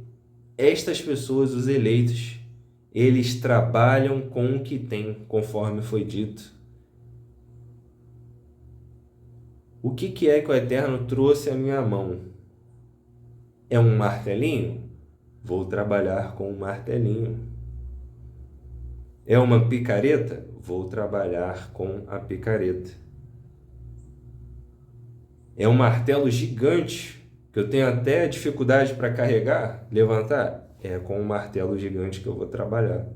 estas pessoas, os eleitos, eles trabalham com o que têm, conforme foi dito. O que é que o Eterno trouxe à minha mão? É um martelinho? Vou trabalhar com um martelinho. É uma picareta? Vou trabalhar com a picareta. É um martelo gigante, que eu tenho até dificuldade para carregar, levantar? É com um martelo gigante que eu vou trabalhar.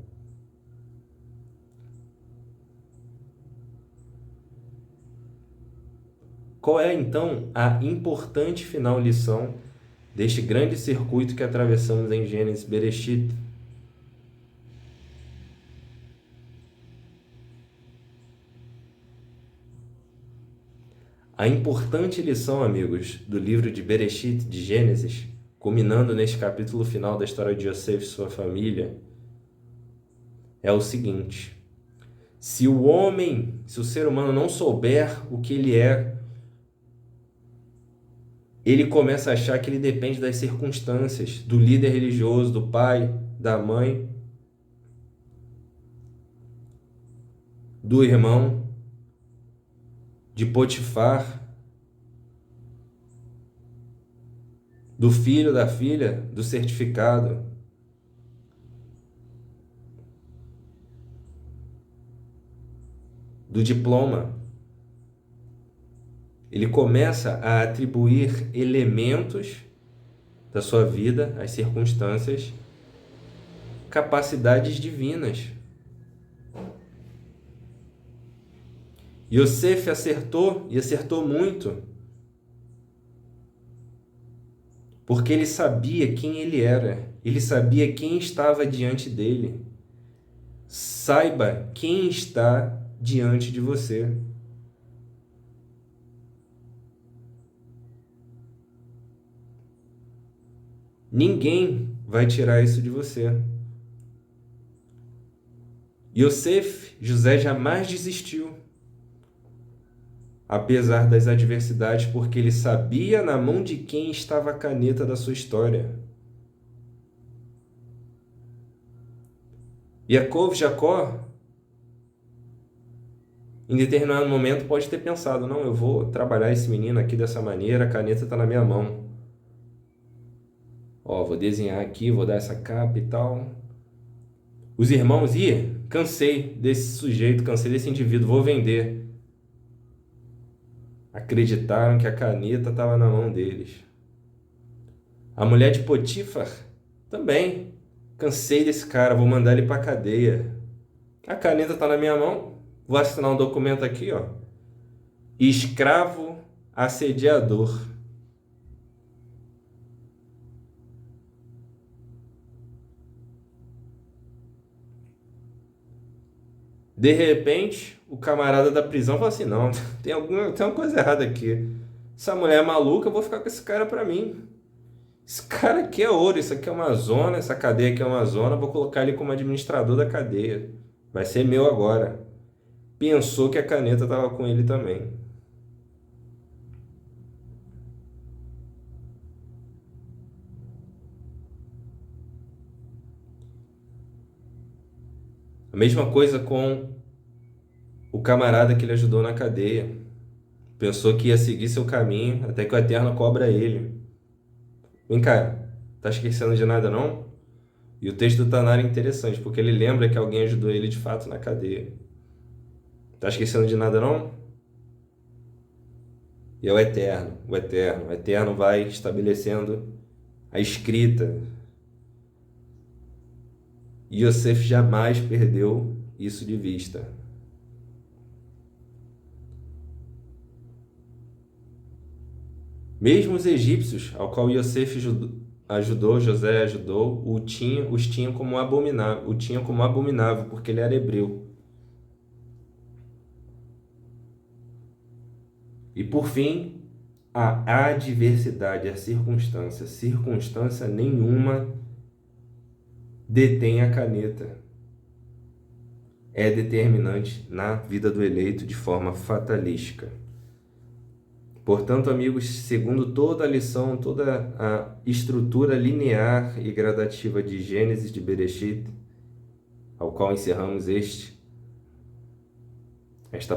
Qual é, então, a importante final lição deste grande circuito que atravessamos em Gênesis Bereshit? A importante lição, amigos, do livro de Bereshit, de Gênesis, culminando neste capítulo final da história de Yosef e sua família, é o seguinte: se o ser humano não souber o que ele é, ele começa a achar que ele depende das circunstâncias, do líder religioso, do pai, da mãe, do irmão, de Potifar, do filho, da filha, do certificado. Do diploma. Ele começa a atribuir elementos da sua vida, as circunstâncias, capacidades divinas. Yosef acertou, e acertou muito, porque ele sabia quem ele era, ele sabia quem estava diante dele. Saiba quem está diante de você. Ninguém vai tirar isso de você. Yosef, José jamais desistiu, apesar das adversidades, porque ele sabia na mão de quem estava a caneta da sua história. Yaakov, Jacó, em determinado momento pode ter pensado, não, eu vou trabalhar esse menino aqui dessa maneira, a caneta está na minha mão. Ó, vou desenhar aqui, vou dar essa capa e tal. Os irmãos, cansei desse sujeito, cansei desse indivíduo, vou vender. Acreditaram que a caneta estava na mão deles. A mulher de Potifar também. Cansei desse cara, vou mandar ele para a cadeia. A caneta está na minha mão, vou assinar um documento aqui, ó. Escravo assediador. De repente, o camarada da prisão fala assim, não, tem uma coisa errada aqui. Essa mulher é maluca, eu vou ficar com esse cara para mim. Esse cara aqui é ouro, isso aqui é uma zona, essa cadeia aqui é uma zona, vou colocar ele como administrador da cadeia. Vai ser meu agora. Pensou que a caneta estava com ele também. A mesma coisa com o camarada que ele ajudou na cadeia. Pensou que ia seguir seu caminho, até que o Eterno cobra ele. Vem cá, tá esquecendo de nada não? E o texto do Tanar é interessante, porque ele lembra que alguém ajudou ele de fato na cadeia. Tá esquecendo de nada não? E é o Eterno, o Eterno. O Eterno vai estabelecendo a escrita. Yosef jamais perdeu isso de vista. Mesmo os egípcios, ao qual Yosef ajudou, José ajudou, os tinham como abominável, porque ele era hebreu. E por fim, a adversidade, a circunstância nenhuma detém a caneta. É determinante na vida do eleito de forma fatalística. Portanto, amigos, segundo toda a lição, toda a estrutura linear e gradativa de Gênesis de Bereshit, ao qual encerramos esta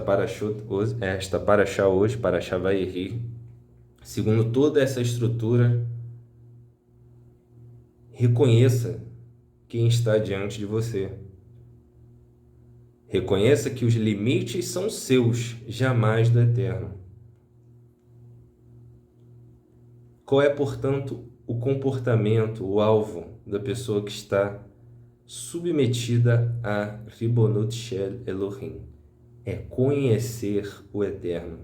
paraxá hoje, Paraxá Vayeri, segundo toda essa estrutura, reconheça quem está diante de você. Reconheça que os limites são seus, jamais do Eterno. Qual é, portanto, o comportamento, o alvo da pessoa que está submetida a Ribonut Shel Elohim? É conhecer o Eterno,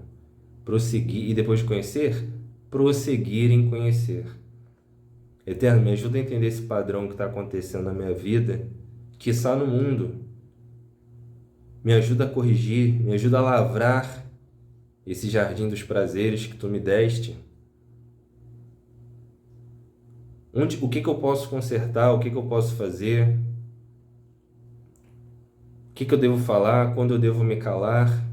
prosseguir, e depois de conhecer, prosseguir em conhecer. Eterno, me ajuda a entender esse padrão que está acontecendo na minha vida, que está no mundo. Me ajuda a corrigir, me ajuda a lavrar esse jardim dos prazeres que tu me deste. O que eu posso consertar, o que eu posso fazer, o que eu devo falar, quando eu devo me calar.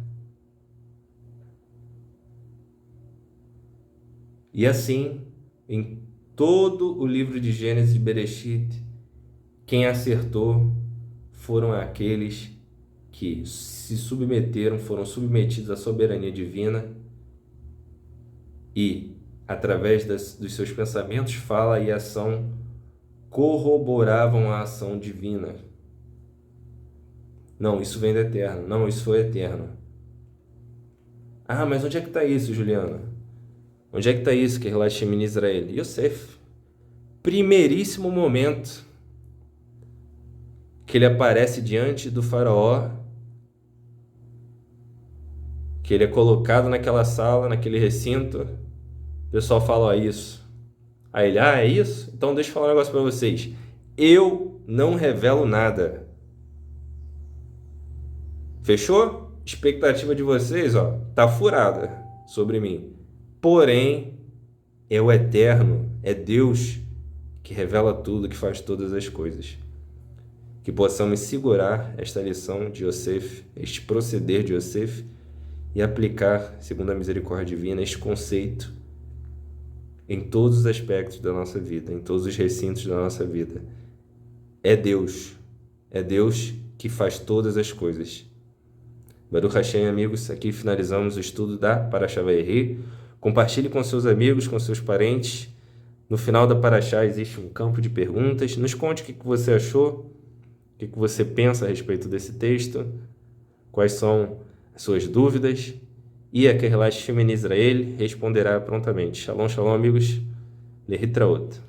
E assim, em todo o livro de Gênesis e Bereshit, quem acertou foram aqueles que se submeteram, foram submetidos à soberania divina e, através dos seus pensamentos, fala e ação, corroboravam a ação divina. Não, isso vem do Eterno. Não, isso foi eterno. Ah, mas onde é que está isso, Juliana? Onde é que está isso que é Hashem em Israel? Yosef. Primeiríssimo momento que ele aparece diante do faraó, que ele é colocado naquela sala, naquele recinto, o pessoal fala, ó, isso. Aí ele, é isso? Então deixa eu falar um negócio para vocês. Eu não revelo nada. Fechou? Expectativa de vocês, ó, tá furada sobre mim. Porém, é o Eterno, é Deus que revela tudo, que faz todas as coisas. Que possamos segurar esta lição de Yosef, este proceder de Yosef, e aplicar, segundo a misericórdia divina, este conceito em todos os aspectos da nossa vida, em todos os recintos da nossa vida. É Deus que faz todas as coisas. Baruch Hashem, amigos, aqui finalizamos o estudo da Paraxá Vayeri. Compartilhe com seus amigos, com seus parentes. No final da Paraxá existe um campo de perguntas. Nos conte o que você achou, o que você pensa a respeito desse texto, quais são as suas dúvidas. E a Kehelat Shemen Israel responderá prontamente. Shalom, shalom, amigos. Lehitraot.